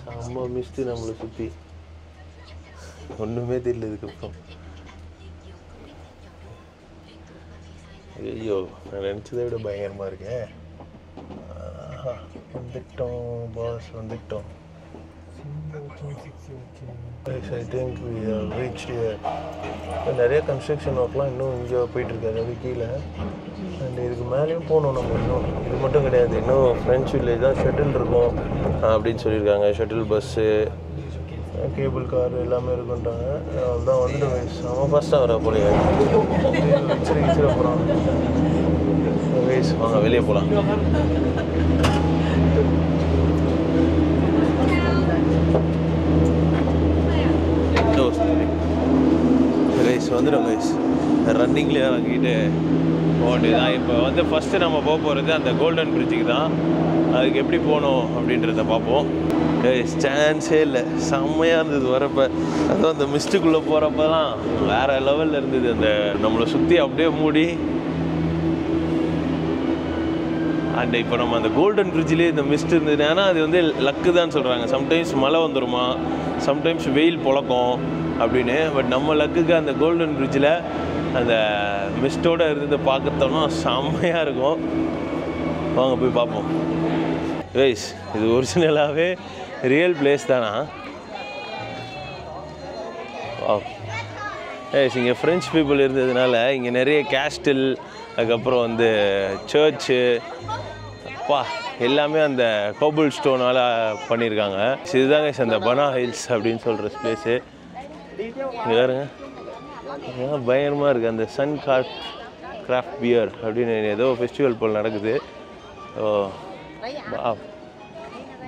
Speaker 1: செம்ம மிஸ்ட்டு நம்மளை சுற்றி. ஒன்றுமே தெரியல இதுக்கப்புறம். ஐயோ, நான் நினச்சதை விட பயங்கரமாக இருக்கேன். வந்துட்டோம் பாஸ், வந்துட்டோம். I think we have reached here. நிறைய கன்ஸ்ட்ரக்ஷன் ஒர்க்லாம் இன்னும் இங்கே போயிட்டுருக்கு, அதாவது கீழே. அண்ட் இதுக்கு மேலேயும் போகணும் நம்ம. இன்னும் இது மட்டும் கிடையாது, இன்னும் ஃப்ரெஞ்ச் வில்லேஜ் தான் ஷட்டில் இருக்கும் அப்படின்னு சொல்லியிருக்காங்க. ஷட்டில் பஸ்ஸு, கேபிள் கார் எல்லாமே இருக்குன்றாங்க. அதுதான் வந்துட்டு வயசு அவன் ஃபஸ்ட்டாக வர போலையா வச்சிட போகிறான். வயசு வாங்க வெளியே போகலாம். கைஸ் வந்துடும் கைஸ். ரன்னிங்லேயே வாங்கிட்டு ஓகே தான். இப்போ வந்து ஃபஸ்ட்டு நம்ம போக போகிறது அந்த கோல்டன் பிரிட்ஜுக்கு தான். அதுக்கு எப்படி போகணும் அப்படின்றத பார்ப்போம். சான்ஸே இல்லை, செம்மையாக இருந்தது வரப்போ. அதுவும் அந்த மிஸ்ட்டுக்குள்ளே போகிறப்பலாம் வேறு லெவலில் இருந்தது. அந்த நம்மளை சுற்றி அப்படியே மூடி. அண்ட் இப்போ நம்ம அந்த கோல்டன் பிரிட்ஜ்லேயே இந்த மிஸ்ட் இருந்தது. ஏன்னா அது வந்து லக்கு தான் சொல்கிறாங்க. சம்டைம்ஸ் மழை வந்துடுமா, சம்டைம்ஸ் வெயில் பொழக்கும் அப்படின்னு. பட் நம்ம லக்குக்கு அந்த கோல்டன் பிரிட்ஜில் அந்த மிஸ்டோடு இருந்ததை பார்க்கறோன்னா செம்மையாக இருக்கும். வாங்க போய் பார்ப்போம். கைஸ், இது ஒரிஜினலாகவே ரியல் பிளேஸ் தானா? கைஸ், இங்கே ஃப்ரெஞ்ச் பீப்புள் இருந்ததுனால இங்கே நிறைய கேஸ்டில், அதுக்கப்புறம் வந்து சர்ச்சு, எல்லாமே அந்த கோபிள் ஸ்டோனால் பண்ணியிருக்காங்க. இதுதாங்க அந்த பனா ஹில்ஸ் அப்படின்னு சொல்கிற பிளேஸு. இங்கே பாருங்க, பயங்கரமாக இருக்குது. அந்த சன் கிராஃப்ட் பியர் அப்படின்னு ஏதோ ஃபெஸ்டிவல் போல் நடக்குது. ஓ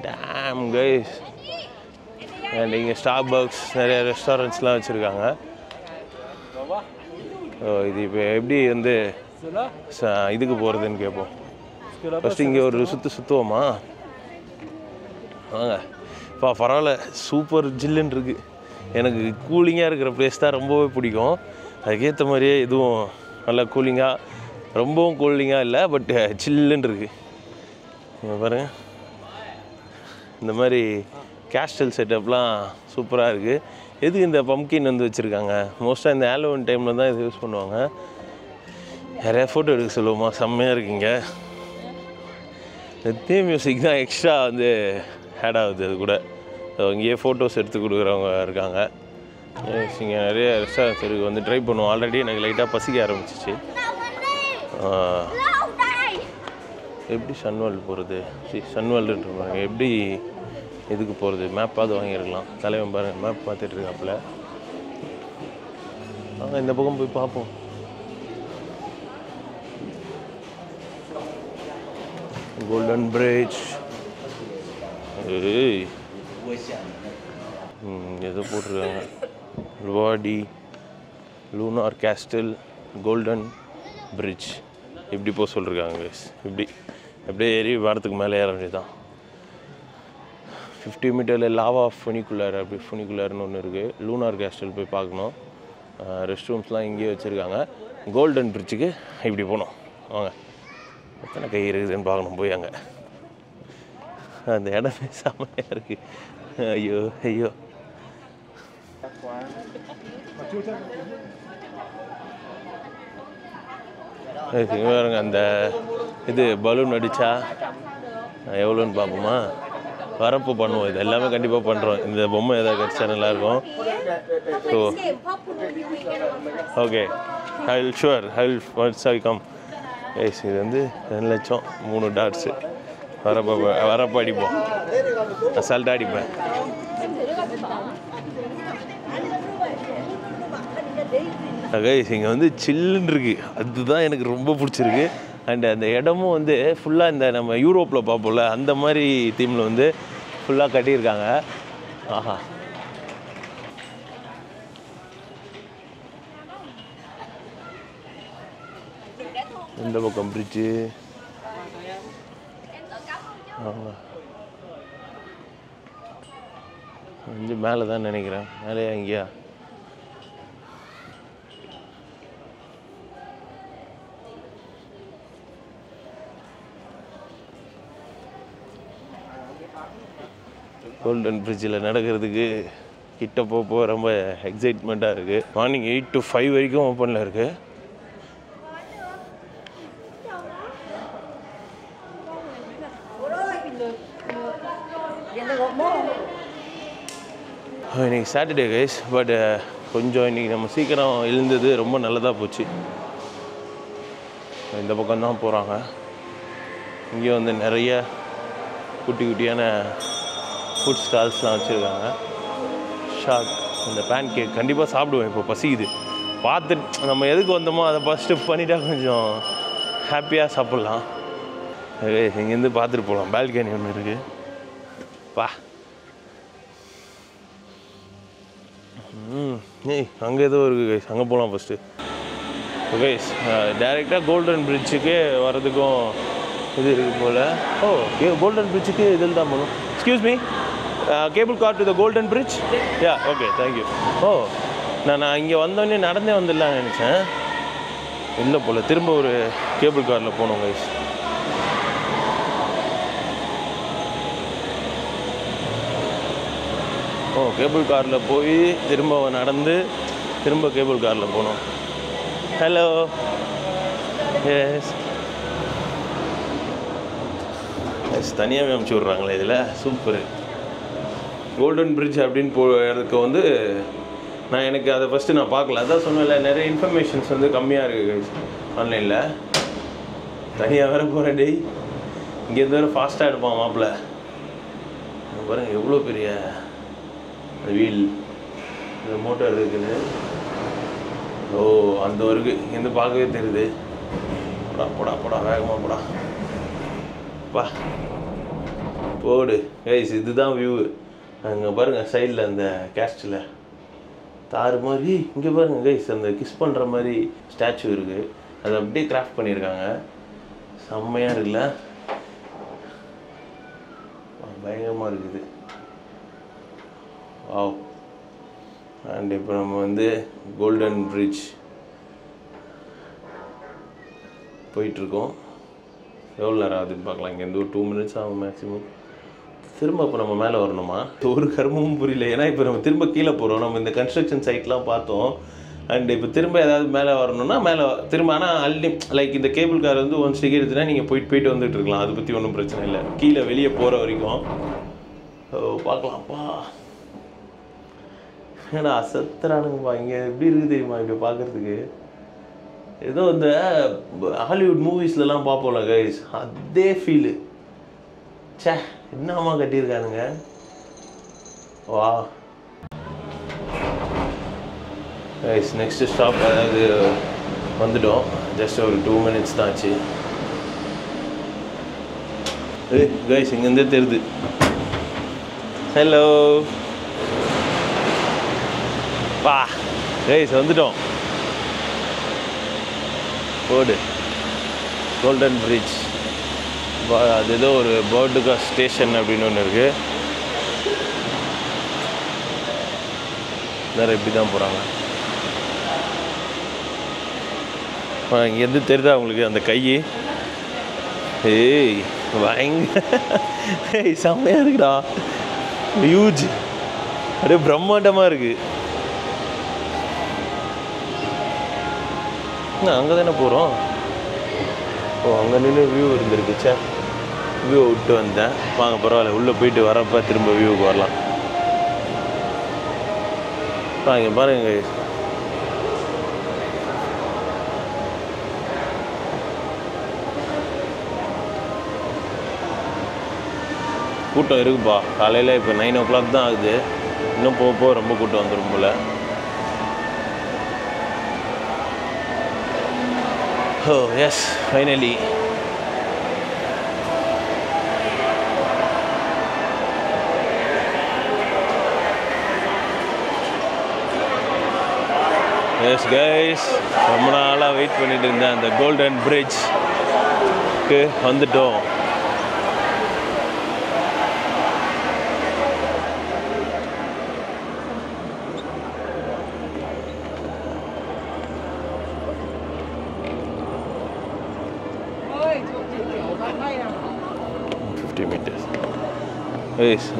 Speaker 1: டேம் கைஸ். அண்ட் இங்கே ஸ்டார்பக்ஸ், நிறைய ரெஸ்டாரண்ட்ஸ்லாம் வச்சுருக்காங்க. இது இப்போ எப்படி வந்து இதுக்கு போகிறதுன்னு கேட்போம். ஃபஸ்ட்டு இங்கே ஒரு சுற்றுவோமா? வாங்க. பரவாயில்ல, சூப்பர் ஜில்லுன்னு இருக்குது. எனக்கு கூலிங்காக இருக்கிற பிளேஸ் தான் ரொம்பவே பிடிக்கும். அதுக்கேற்ற மாதிரியே இதுவும் நல்லா கூலிங்காக, ரொம்பவும் கூலிங்காக இல்லை, பட் சில்லுன்னு இருக்குது. பாருங்கள், இந்த மாதிரி கேஸ்டல் செட்டப்லாம் சூப்பராக இருக்குது. எதுக்கு இந்த பம்ப்கின் வந்து வச்சுருக்காங்க? மோஸ்ட்டாக இந்த ஹாலோவின் டைமில் தான் இது யூஸ் பண்ணுவாங்க. நிறையா ஃபோட்டோ எடுக்க சொல்லுவோமா? செம்மையாக இருக்குங்க. இந்த தீம் மியூசிக் தான் எக்ஸ்ட்ரா வந்து ஆட் ஆகுது. அது கூட இங்கேயே ஃபோட்டோஸ் எடுத்து கொடுக்குறவங்க இருக்காங்க. இங்கே நிறைய ரெஸ்டாரண்ட்ஸ் இருக்குது, வந்து ட்ரை பண்ணுவோம். ஆல்ரெடி எனக்கு லைட்டாக பசிக்க ஆரம்பிச்சிச்சு. எப்படி சன்வேல்டு போகிறது? சன்வேல்டுன்றாங்க. எப்படி எதுக்கு போகிறது? மேப்பாவது வாங்கியிருக்கலாம். தலைவன் பாருங்கள், மேப் பார்த்துட்டு இருக்காப்புல. வாங்க இந்த பக்கம் போய் பார்ப்போம். கோல்டன் பிரிட்ஜ் ஏதோ போட்டிருக்காங்க. லுவாடி லூனார் கேஸ்டில் கோல்டன் பிரிட்ஜ் இப்படி போக சொல்லியிருக்காங்க. இப்படி அப்படியே ஏறி வாரத்துக்கு மேலே ஏற வேண்டியதுதான். 50 மீட்டரில் லாவா ஃபுனிகுலர், அப்படி ஃபுனிகுலர்னு ஒன்று இருக்குது. லூனார் கேஸ்டில் போய் பார்க்கணும். ரெஸ்ட் ரூம்ஸ்லாம் இங்கேயே வச்சுருக்காங்க. கோல்டன் பிரிட்ஜுக்கு இப்படி போகணும். வாங்க, எத்தனை கை இருக்குதுன்னு பார்க்கணும் போய். அங்கே அந்த இடமே செம்மையாக இருக்குது. ஐயோ ஐயோ. பாருங்க, அந்த இது பலூன் அடித்தா எவ்வளோன்னு பார்ப்போமா? வரப்போ பண்ணுவோம். இது எல்லாமே கண்டிப்பாக பண்ணுறோம். இந்த பொம்மை எதாவது கிடச்சா நல்லாயிருக்கும். So okay, I will sure, I will once I come. Guys, இது வந்து 2 லட்சம் 3 டாட்ஸு. வரப்போ அடிப்போம், அசால்ட்டாக அடிப்பேன். கைஸ், இங்கே வந்து சில்லுன்னு இருக்குது. அதுதான் எனக்கு ரொம்ப பிடிச்சிருக்கு. அண்ட் அந்த இடமும் வந்து ஃபுல்லாக இந்த நம்ம யூரோப்பில் பார்ப்போம்ல அந்த மாதிரி தீமில் வந்து ஃபுல்லாக கட்டியிருக்காங்க. ஆஹா, இந்த பக்கம் பிரிட்ஜு. வந்து மேலே தான் நினைக்கிறேன். மேலேயா இங்கேயா? கோல்டன் பிரிட்ஜில் நடக்கிறதுக்கு கிட்ட போக ரொம்ப எக்ஸைட்மெண்ட்டாக இருக்குது. மார்னிங் 8 to 5 வரைக்கும் ஓப்பனில் இருக்குது. இன்றைக்கி சாட்டர்டே கைஸ், பட் கொஞ்சம் இன்றைக்கி நம்ம சீக்கிரம் எழுந்தது ரொம்ப நல்லதாக போச்சு. இந்த பக்கம் தான் போகிறாங்க. இங்கே வந்து நிறைய குட்டி குட்டியான ஃபுட் ஸ்டால்ஸ்லாம் வச்சுருக்காங்க. ஷாக், இந்த பேன் கேக் கண்டிப்பாக சாப்பிடுவேன். இப்போ பசிக்குது. பார்த்துட்டு நம்ம எதுக்கு வந்தோமோ அதை ஃபஸ்ட்டு பண்ணிட்டா கொஞ்சம் ஹாப்பியாக சாப்பிட்லாம். இங்கேருந்து பார்த்துட்டு போகலாம். பால்கனி ஒன்று இருக்குது. ஏய், அங்கே ஏதோ இருக்குது கைஸ், அங்கே போகலாம் ஃபஸ்ட்டு. ஓகே டைரெக்டாக கோல்டன் பிரிட்ஜுக்கு வர்றதுக்கும் இது இருக்குது போல். ஓ கோல்டன் பிரிட்ஜுக்கு இதில் தான் போகணும். Excuse me, cable car to the Golden Bridge. Yeah okay thank you. Oh நான் இங்கே வந்தோடனே நடந்தே வந்துடலான்னு நினச்சேன். இல்லை போல், திரும்ப ஒரு கேபிள் காரில் போகணும் கைஸ். ஓ கேபிள் காரில் போய் திரும்ப நடந்து திரும்ப கேபிள் காரில் போகணும். ஹலோ எஸ் எஸ் தனியாகவே அமுச்சு விட்றாங்களே இதில். சூப்பர். கோல்டன் பிரிட்ஜ் அப்படின்னு போகிறதுக்கு வந்து எனக்கு அதை ஃபஸ்ட்டு நான் பார்க்கல. அதான் சொன்னேன்ல, நிறைய இன்ஃபர்மேஷன்ஸ் வந்து கம்மியாக இருக்குது ஆன்லைனில். தனியாக வேறு போகிறேன் டெய். இங்கேருந்து வேறு ஃபாஸ்ட்டாக எடுப்பான் மாப்பிள்ளை. பாருங்கள் எவ்வளோ பெரிய வீல், இந்த மோட்டார் இருக்குது. ஓ அந்த ஒருக்கு இங்கேருந்து பார்க்கவே தெரியுது. போடா போடா போடா வேகமாக போடா பா போடு கைஸ். இதுதான் வியூ. அங்கே பாருங்கள் சைடில் அந்த கேஸ்டில் தாறு மாதிரி. இங்கே பாருங்கள் கைஸ், அந்த கிஸ் பண்ணுற மாதிரி ஸ்டாச்சு இருக்குது. அதை அப்படியே கிராஃப்ட் பண்ணியிருக்காங்க. செம்மையாக இருக்குல்ல, பயங்கரமாக இருக்குது. வாவ். அண்ட் இப்போ நம்ம வந்து கோல்டன் பிரிட்ஜ் போயிட்டுருக்கோம். எவ்வளோ நேரம் ஆகுதுன்னு பார்க்கலாம். இங்கேருந்து ஒரு 2 minutes ஆகும் மேக்ஸிமம். திரும்ப இப்போ நம்ம மேலே வரணுமா? ஒரு கர்மமும் புரியல. ஏன்னா இப்போ நம்ம திரும்ப கீழே போகிறோம். நம்ம இந்த கன்ஸ்ட்ரக்ஷன் சைட்லாம் பார்த்தோம். அண்ட் இப்போ திரும்ப ஏதாவது மேலே வரணும்னா மேலே திரும்ப. ஆனால் லைக் இந்த கேபிள் கார் வந்து ஒன்ஸ் டிக்கெட் எடுத்துனா நீங்கள் போயிட்டு வந்துட்டு இருக்கலாம். அதை பற்றி ஒன்றும் பிரச்சனை இல்லை. கீழே வெளியே போகிற வரைக்கும் பார்க்கலாம்ப்பா. ஏன்னா அசத்துறானுங்கப்பா. இங்கே எப்படி இருக்குது தெரியுமா இங்கே பார்க்குறதுக்கு? ஏதோ இந்த ஹாலிவுட் மூவிஸ்லலாம் பார்ப்போம்ல கைஸ், அதே ஃபீலு. சே என்னம்மா கட்டியிருக்கானுங்க. வா கைஸ், நெக்ஸ்ட்டு ஸ்டாப் அதாவது வந்துட்டோம். ஜஸ்ட் ஒரு 2 minutes தான் ஆச்சு. கைஸ் இங்கேருந்தே தெரியுது. ஹலோ பா கைஸ் வந்துட்டோம். போடு கோல்டன் பிரிட்ஜ். அது ஏதோ ஒரு போர்டுகா ஸ்டேஷன் அப்படின்னு ஒன்று இருக்குது. வேறு இப்படி தான் போகிறாங்க. இங்கேருந்து தெரியுதா உங்களுக்கு அந்த கை? ஏய் பயங்கர செம்மையாக இருக்குடா. ஹியூஜ், அப்படியே பிரம்மாண்டமாக இருக்குது. அங்கே தானே போகிறோம். ஓ அங்கே நின்று வியூ இருந்துருக்குச்சா. வியூ விட்டு வந்தேன். வாங்க பரவாயில்ல, உள்ளே போயிட்டு வரப்போ திரும்ப வியூவுக்கு வரலாம். வாங்க பாருங்க. கூட்டம் இருக்குப்பா. காலையில் இப்போ 9 o'clock தான் ஆகுது. இன்னும் போக ரொம்ப கூட்டம் வந்துடும் போல். Oh yes, finally. Yes guys, ரொம்ப நாளாக வெயிட் பண்ணிட்டு இருந்தேன். அந்த கோல்டன் பிரிட்ஜ்க்கு வந்துட்டோம்.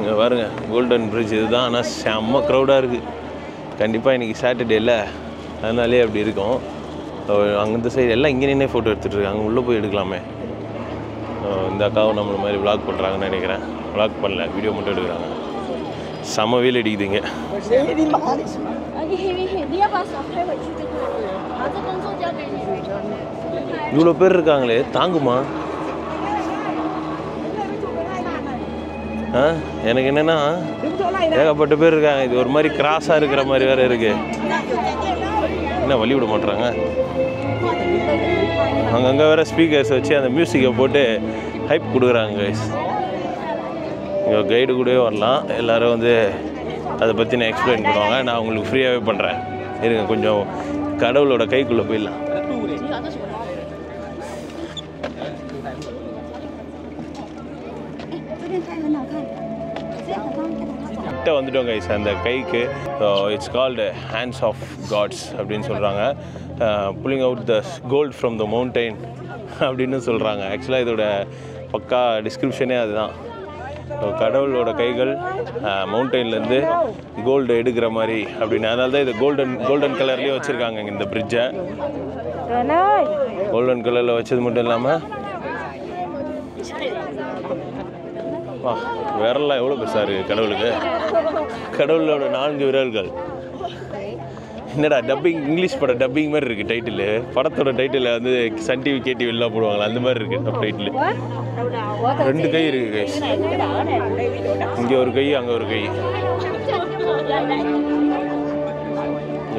Speaker 1: இங்கே பாருங்க கோல்டன் பிரிட்ஜ் இதுதான். ஆனால் செம்ம க்ரௌடாக இருக்குது. கண்டிப்பாக இன்றைக்கி சாட்டர்டே இல்லை, அதனாலே அப்படி இருக்கும். அங்கே சைடு எல்லாம் இங்கே நின்னே ஃபோட்டோ எடுத்துகிட்டு இருக்காங்க. உள்ளே போய் எடுக்கலாமே. இந்த அக்காவும் நம்மள மாதிரி விளாக் பண்ணுறாங்கன்னு நினைக்கிறேன். விளாக் பண்ணல, வீடியோ மட்டும் எடுக்கிறாங்க. செம்ம வெயில் அடிக்குதுங்க. இவ்வளோ பேர் இருக்காங்களே, தாங்குமா? எனக்கு என்னென்னா ஏகப்பட்ட பேர் இருக்காங்க. இது ஒரு மாதிரி கிராஸாக இருக்கிற மாதிரி வேறு இருக்குது. என்ன வழி விட மாட்டுறாங்க. அங்கங்கே வேறு ஸ்பீக்கர்ஸ் வச்சு அந்த மியூசிக்கை போட்டு ஹைப் கொடுக்குறாங்க கைஸ். இங்கே கைடு கூடவே வரலாம். எல்லோரும் வந்து அதை பற்றி நான் எக்ஸ்பிளைன் பண்ணுவாங்க. நான் உங்களுக்கு ஃப்ரீயாகவே பண்ணுறேன். இருங்க கொஞ்சம் கடவுளோட கைக்குள்ளே போயிடலாம்.
Speaker 4: 这什么猫？这边开很好看，这样很方便。
Speaker 1: கிட்ட வந்துட்டோம் கைஸ் அந்த கைக்கு. It's called hands of gods அப்படின்னு சொல்கிறாங்க. Pulling out the gold from the mountain அப்படின்னு சொல்கிறாங்க. ஆக்சுவலாக இதோட பக்கா டிஸ்கிரிப்ஷனே அதுதான். கடவுளோட கைகள் மவுண்டெயின்லேருந்து கோல்டு எடுக்கிற மாதிரி அப்படின்னு. அதனால தான் இது கோல்டன் கலர்லேயே வச்சுருக்காங்க இந்த பிரிட்ஜை. கோல்டன் கலரில் வச்சது மட்டும் இல்லாமல் விரலாம் எவ்வளோ பெருசாக இருக்குது கடவுளுக்கு. கடவுளோட 4 விரல்கள். என்னடா டப்பிங் இங்கிலீஷ் படம் டப்பிங் மாதிரி இருக்குது டைட்டிலு. படத்தோட டைட்டில் வந்து சன் டிவி கேடிவிலாம் போடுவாங்களா அந்த மாதிரி இருக்குது நம்ம டைட்டில். 2 கை இருக்குது கைஸ். இங்கே ஒரு கை அங்கே ஒரு கை.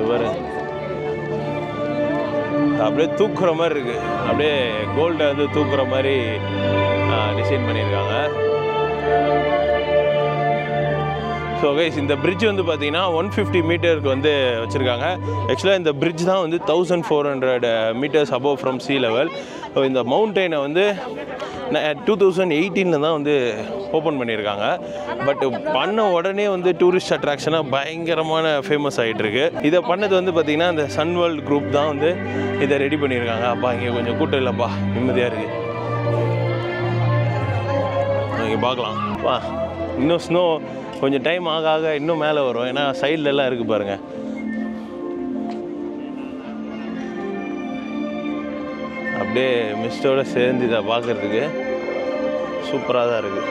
Speaker 1: இவர் அப்படியே தூக்குற மாதிரி இருக்குது. அப்படியே கோல்டை வந்து தூக்குற மாதிரி டிசைன் பண்ணியிருக்காங்க. ஸோ கைஸ் இந்த பிரிட்ஜ் வந்து பார்த்தீங்கன்னா 150 மீட்டருக்கு வந்து வச்சுருக்காங்க. ஆக்சுவலாக இந்த பிரிட்ஜ் தான் வந்து 1400 metres above from sea level. So இந்த மவுண்டெயினை வந்து 2018 தான் வந்து ஓப்பன் பண்ணியிருக்காங்க. பட் பண்ண உடனே வந்து டூரிஸ்ட் அட்ராக்ஷனாக பயங்கரமான ஃபேமஸ் ஆகிட்டுருக்கு. இதை பண்ணது வந்து பார்த்திங்கன்னா இந்த சன் வேர்ல்டு குரூப் தான் வந்து இதை ரெடி பண்ணியிருக்காங்க. அப்பா இங்கே கொஞ்சம் கூட்டம் இல்லைப்பா, நிம்மதியாக இருக்குது. இங்கே பார்க்கலாம் வா. இன்னும் ஸ்னோ கொஞ்சம் டைம் ஆக ஆக இன்னும் மேலே வரும். ஏன்னா சைட்லலாம் இருக்குது பாருங்கள். அப்படியே மிஸ்டோடு சேர்ந்து இதை பார்க்குறதுக்கு சூப்பராக தான் இருக்குது.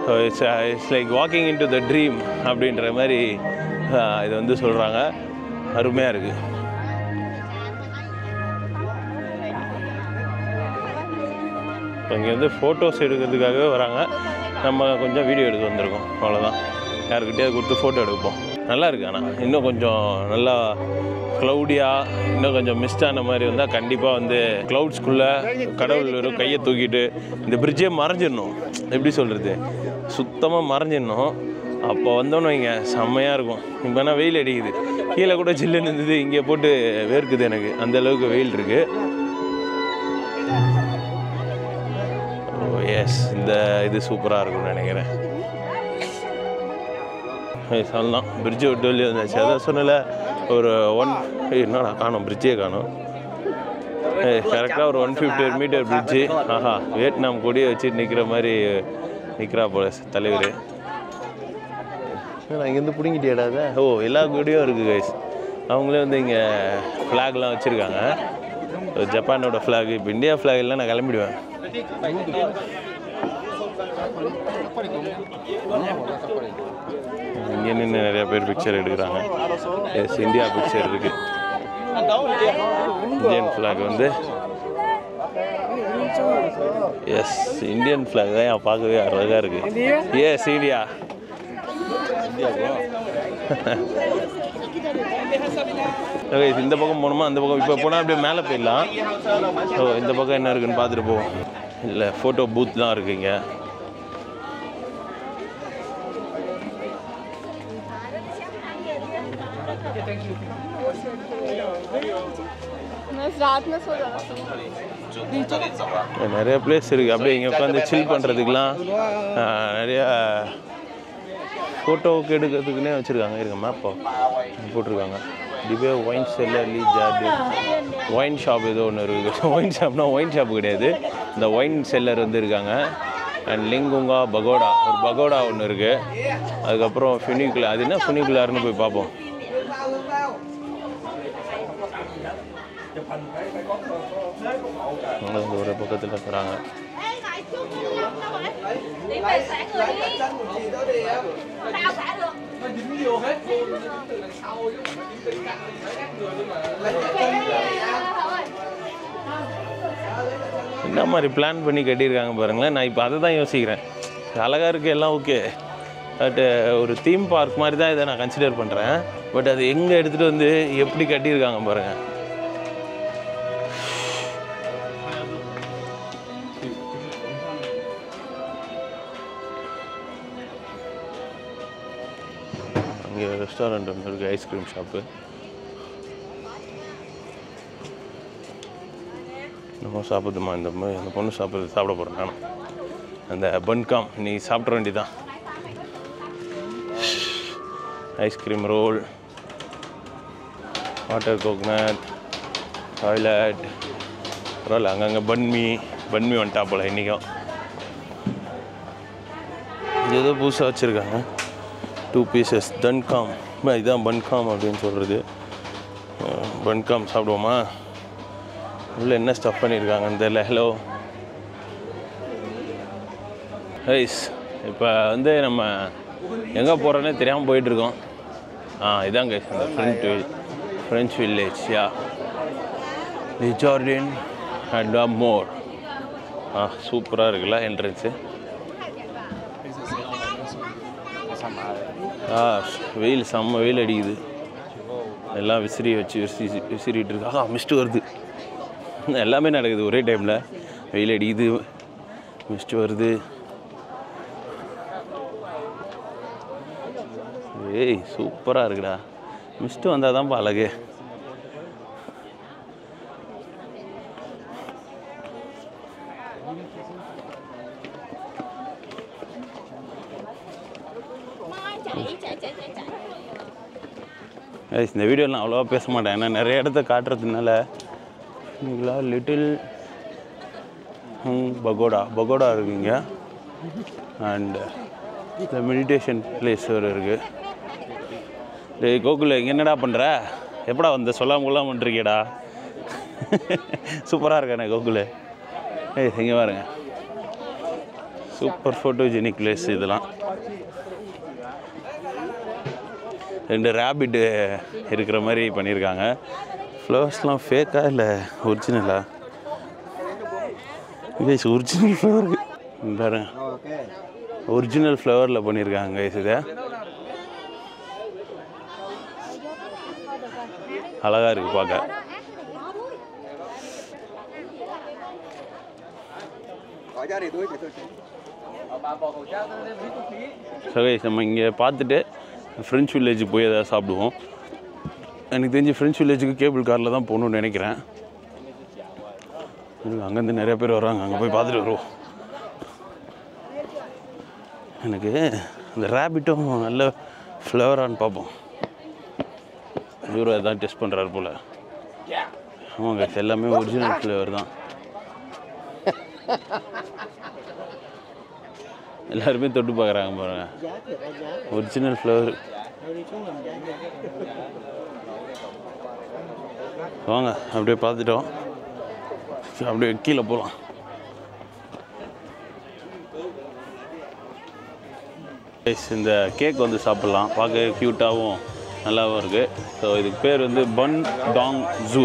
Speaker 1: So it's like walking in to the dream அப்படின்ற மாதிரி இது வந்து சொல்கிறாங்க. அருமையாக இருக்குது. இப்போ இங்கே வந்து ஃபோட்டோஸ் எடுக்கிறதுக்காகவே வராங்க. நம்ம கொஞ்சம் வீடியோ எடுக்க வந்திருக்கோம், அவ்வளோதான். யாருக்கிட்டே கொடுத்து ஃபோட்டோ எடுப்போம். நல்லா இருக்குது. ஆனால் இன்னும் கொஞ்சம் நல்லா க்ளவுடியாக இன்னும் கொஞ்சம் மிஸ்டான மாதிரி வந்தால் கண்டிப்பாக வந்து க்ளவுட்ஸ்குள்ளே கடவுள் வெறும் கையை தூக்கிட்டு இந்த பிரிட்ஜே மறைஞ்சிடணும். எப்படி சொல்கிறது, சுத்தமாக மறைஞ்சிடணும். அப்போ வந்தோன்னு வைங்க செம்மையாக இருக்கும். இப்போனா வெயில் அடிக்குது, கீழே கூட ஜில்லுன்னு இருந்தது, இங்கே போட்டு வேர்க்குது எனக்கு. அந்தளவுக்கு வெயில் இருக்குது. எஸ், இந்த இது சூப்பராக இருக்கும்னு நினைக்கிறேன். சொல்லலாம் பிரிட்ஜை விட்டு வெளியே வந்தாச்சு. அதான் சொன்னல ஒரு என்னடா காணும், பிரிட்ஜே காணும். கரெக்டாக ஒரு 150 மீட்டர் பிரிட்ஜு. ஆஹா, வியட்நாம் கொடியை வச்சுட்டு நிற்கிற மாதிரி நிற்கிறா போல தலைவர். நான் இங்கேருந்து பிடிங்கிட்டேடாத. ஓ, எல்லா கொடியும் இருக்குது கைஸ். அவங்களே வந்து இங்கே ஃப்ளாக்லாம் வச்சுருக்காங்க. ஜப்பானோட ஃப்ளாக். இப்போ இந்தியா ஃப்ளாக் எல்லாம் நான் கிளம்பிடுவேன். இங்கே நின்று நிறையா பேர் பிக்சர் எடுக்கிறாங்க. எஸ், இந்தியா பிக்சர் இருக்குது. இந்தியன் ஃப்ளாக் வந்து எஸ், இந்தியன் ஃப்ளாக் தான் பார்க்கவே அழகாக இருக்குது. Yes, India. இந்த பக்கம் போகணுமா அந்த பக்கம்? இப்போ போனால் அப்படியே மேலே போயிடலாம். ஸோ இந்த பக்கம் என்ன இருக்குன்னு பார்த்துட்டு போவோம். இல்லை, ஃபோட்டோ பூத்லாம் இருக்குங்க. நிறைய பிளேஸ் இருக்குது. அப்படியே இங்கே உட்காந்து சில் பண்ணுறதுக்கெலாம் நிறையா ஃபோட்டோவுக்கு எடுக்கிறதுக்குன்னே வச்சுருக்காங்க. இருங்க, மேப்போ போட்டிருக்காங்க. டிபே ஒயின் செல்லர் லீ ஜார்டு ஒயின் ஷாப் ஏதோ ஒன்று இருக்குது. ஒயின் ஷாப்னா ஒயின் ஷாப் கிடையாது, இந்த ஒயின் செல்லர் வந்து இருக்காங்க. அண்ட் லிங்குங்கா பகோடா, ஒரு பகோடா ஒன்று இருக்குது. அதுக்கப்புறம் ஃபினிகுலர், அது என்ன ஃபினிகுலர்னு போய் பார்ப்போம். ஒரு பக்கத்தில் இருக்கிறாங்க. என்ன மாதிரி பிளான் பண்ணி கட்டியிருக்காங்க பாருங்களேன். நான் இப்போ அதை தான் யோசிக்கிறேன். அழகாக இருக்குது எல்லாம், ஓகே. பட் ஒரு தீம் பார்க் மாதிரி தான் இதை நான் கன்சிடர் பண்ணுறேன். பட் அது எங்கே எடுத்துகிட்டு வந்து எப்படி கட்டியிருக்காங்க பாருங்கள். இங்கே ரெஸ்டாரண்ட் ஒன்று இருக்குது, ஐஸ்கிரீம் ஷாப்பு. சாப்பிடுமா இந்த பொண்ணு சாப்பிட போகிறேன் நானும். அந்த பன்காம் நீ சாப்பிட வேண்டியதான். Ice cream roll, water coconut, toilet, பரவாயில்ல. அங்கங்கே பன்மி வந்துட்டா போல் இன்றைக்கும். இது ஏதோ புதுசாக வச்சுருக்காங்க. 2 பீசஸ் தன்காம். இதுதான் பன்காம் அப்படின்னு சொல்கிறது. பன்காம் சாப்பிடுவோமா? உள்ளே என்ன ஸ்டஃப் பண்ணியிருக்காங்கன்னு தெரியல. ஹலோ ஐஸ், இப்போ வந்து நம்ம எங்கே போகிறோன்னே தெரியாமல் போயிட்டுருக்கோம். இதாங்க அந்த French village. Yeah, the Jardin and more. சூப்பராக இருக்குல்ல என்ட்ரன்ஸு. வெயில் செம்ம வெயில் அடிக்குது. எல்லாம் விசிறி வச்சு விசிறிட்டு இருக்கா. மிஸ்ட்டு வருது. எல்லாமே நடக்குது ஒரே டைமில். வெயில் அடிக்குது, மிஸ்ட்டு வருது. ஏய் சூப்பராக இருக்குடா. மிஸ்ட்டு வந்தால் தான்ப்பா அழகு. இந்த வீடியோலாம் அவ்வளோவா பேச மாட்டேன், ஏன்னா நிறைய இடத்த காட்டுறதுனால. லிட்டில் பகோடா இருக்குங்க. அண்ட் இந்த மெடிடேஷன் பிளேஸ் வேறு இருக்குது. டேய் கோகுல், இங்கே என்னடா பண்ணுற? எப்படா வந்த? சொல்லாமல் பண்ணிருக்கேடா. சூப்பராக இருக்கானே கோகுல். இங்கே பாருங்க, சூப்பர் ஃபோட்டோஜெனிக் பிளேஸ் இதெல்லாம். 2 ரேபிட்டு இருக்கிற மாதிரி பண்ணியிருக்காங்க. ஃப்ளவர்ஸ்லாம் ஃபேக்கா இல்லை ஒரிஜினலா? கைஸ் ஒரிஜினல் ஃப்ளவர் பாருங்க, ஒரிஜினல் ஃப்ளவரில் பண்ணியிருக்காங்க கைஸ். இதை அழகாக இருக்குது பார்க்க. ஸோ கைஸ் நம்ம இங்கே பார்த்துட்டு ஃப்ரெஞ்ச் வில்லேஜுக்கு போய் எதாவது சாப்பிடுவோம். எனக்கு தெரிஞ்சு ஃப்ரெஞ்ச் வில்லேஜுக்கு கேபிள் காரில் தான் போகணுன்னு நினைக்கிறேன். அங்கேருந்து நிறைய பேர் வர்றாங்க, அங்கே போய் பார்த்துட்டு வருவோம். எனக்கு அந்த ரேபிட்டும் நல்ல ஃப்ளவரானு பார்ப்போம். இவரும் எதாவது டெஸ்ட் பண்ணுறாரு போல். ஆமாங்க, எல்லாமே ஒரிஜினல் ஃப்ளேவர் தான். எல்லாருமே தொட்டு பார்க்குறாங்க பாருங்க, ஒரிஜினல் ஃப்ளவர். வாங்க அப்படியே பார்த்துட்டோம், அப்படியே கீழே போகலாம். இந்த கேக் வந்து சாப்பிட்லாம், பார்க்க க்யூட்டாகவும் நல்லாவும் இருக்குது. ஸோ இதுக்கு பேர் வந்து பன் டாங் ஜூ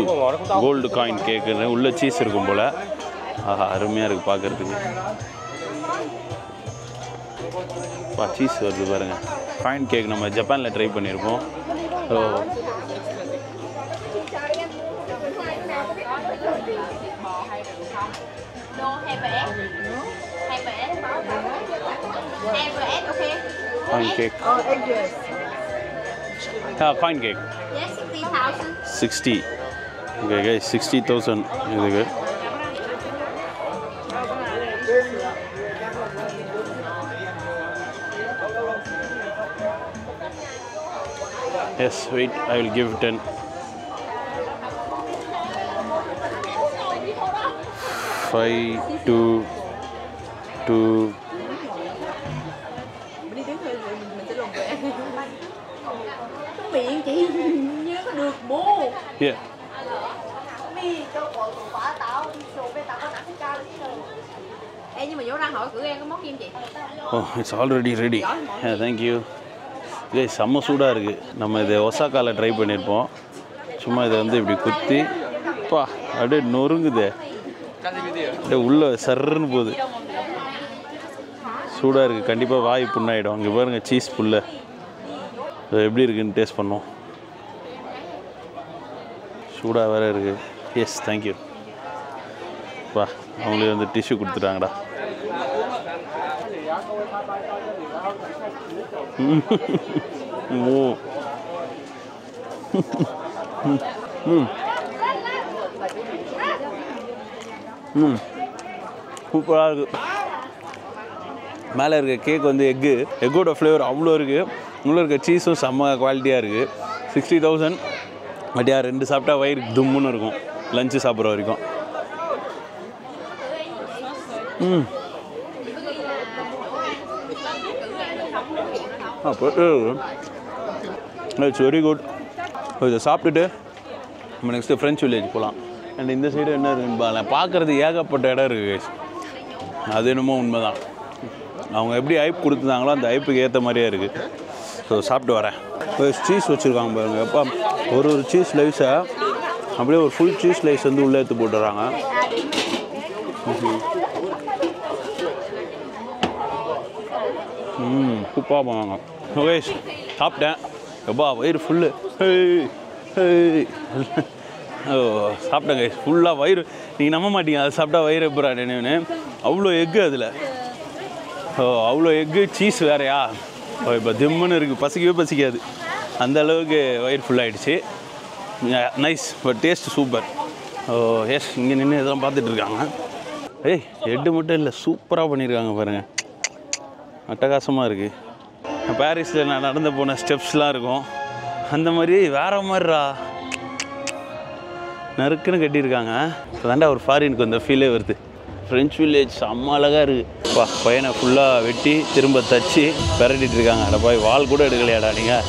Speaker 1: கோல்டு காயின் கேக்குன்னு. உள்ளே சீஸ் இருக்கும் போல். அருமையாக இருக்குது பார்க்குறதுக்கு. சீஸ் வருது பாருங்கள். காயின் கேக் நம்ம ஜப்பானில் ட்ரை பண்ணியிருப்போம். So coin cake. Coin cake.
Speaker 4: Yes, 60,000.
Speaker 1: 60. Okay guys, 60,000 இதுக்கு. Yes, wait, I will give 10. 5 to 2.
Speaker 4: Miệng chị như có được bố.
Speaker 1: Yeah.
Speaker 4: Mi cho quả táo sổ bê táo có nặng cái cao đấy. Ê, nhưng mà vô răng hỏi cửa em có món gì em chị?
Speaker 1: Oh, it's already ready. Yeah, thank you. Guys, செம்ம சூடாக இருக்குது. நம்ம இதை ஒசாக்காவில் try பண்ணியிருப்போம். சும்மா இதை வந்து இப்படி குத்தி அப்படியே நொறுங்குது, அப்படியே உள்ளே சர்ன்னு போகுது. சூடாக இருக்குது, கண்டிப்பாக வாய் புண்ணாயிடும். அங்கே பாருங்கள் சீஸ் புல்ல எப்படி இருக்குன்னு டேஸ்ட் பண்ணோம். சூடாக வேறு இருக்குது. Yes, thank you. அவங்களே வந்து டிஷ்யூ கொடுத்துட்டாங்கடா. ஓ
Speaker 2: சூப்பராக இருக்குது. மேலே இருக்க கேக் வந்து எக்கோட ஃப்ளேவர் அவ்வளோ இருக்குது. உள்ளே இருக்க சீஸும் செம்ம குவாலிட்டியாக இருக்குது. 60,000. பட் யார் 2 சாப்பிட்டா வயிறு தும்முன்னு இருக்கும் லஞ்சு சாப்பிட்ற வரைக்கும். It's very good. இதை சாப்பிட்டுட்டு நம்ம நெக்ஸ்ட்டு ஃப்ரெஞ்ச் வில்லேஜ் போகலாம். அண்ட் இந்த சைடு என்ன இருக்குன்னு பார்க்குறது ஏகப்பட்ட இடம் இருக்குது. அது என்னமோ உண்மை தான். அவங்க எப்படி ஐப் கொடுத்துருந்தாங்களோ அந்த ஐப்புக்கு ஏற்ற மாதிரியே இருக்குது. ஸோ சாப்பிட்டு வரேன். சீஸ் வச்சுருக்காங்க பாருங்க. எப்போ ஒரு சீஸ் ஸ்லைஸை அப்படியே ஒரு ஃபுல் சீஸ் ஸ்லைஸ் வந்து உள்ளே எடுத்து போட்டுறாங்க. சூப்பராக போவாங்க. ஓகே சாப்பிட்டேன். எப்பா வயிறு ஃபுல்லு. ஓ சாப்பிட்டேங்க ஃபுல்லாக வயிறு. நீங்கள் நம்ப மாட்டீங்க அதை சாப்பிட்டா வயிறு எப்படா நினைவுன்னு. அவ்வளோ எக்கு அதில். ஓ அவ்வளோ எக்கு சீஸ் வேறையா. ஓ இப்போ திம்முன்னு இருக்குது. பசிக்கவே பசிக்காது. அந்த அளவுக்கு வயிறு ஃபுல்லாகிடுச்சு. Nice. But taste super. Oh yes. இங்கே நின்று இதெல்லாம் பார்த்துட்ருக்காங்க. ஏய் எட்டு மட்டும் இல்லை, சூப்பராக பண்ணியிருக்காங்க பாருங்கள். அட்டகாசமாக இருக்குது. பாரிஸில் நான் நடந்து போன ஸ்டெப்ஸ்லாம் இருக்கும். அந்த மாதிரி வேறு மாதிரிடா நறுக்குன்னு கட்டியிருக்காங்க. இப்போ தாண்டா ஒரு ஃபாரினுக்கு வந்த ஃபீலே வருது. ஃப்ரெஞ்ச் வில்லேஜ் செம்ம அழகாக இருக்குது. பையனை ஃபுல்லாக வெட்டி திரும்ப தச்சு பெரட்டிட்டு இருக்காங்க. அட போய் வால் கூட எடுக்கலையாடா நீங்கள்.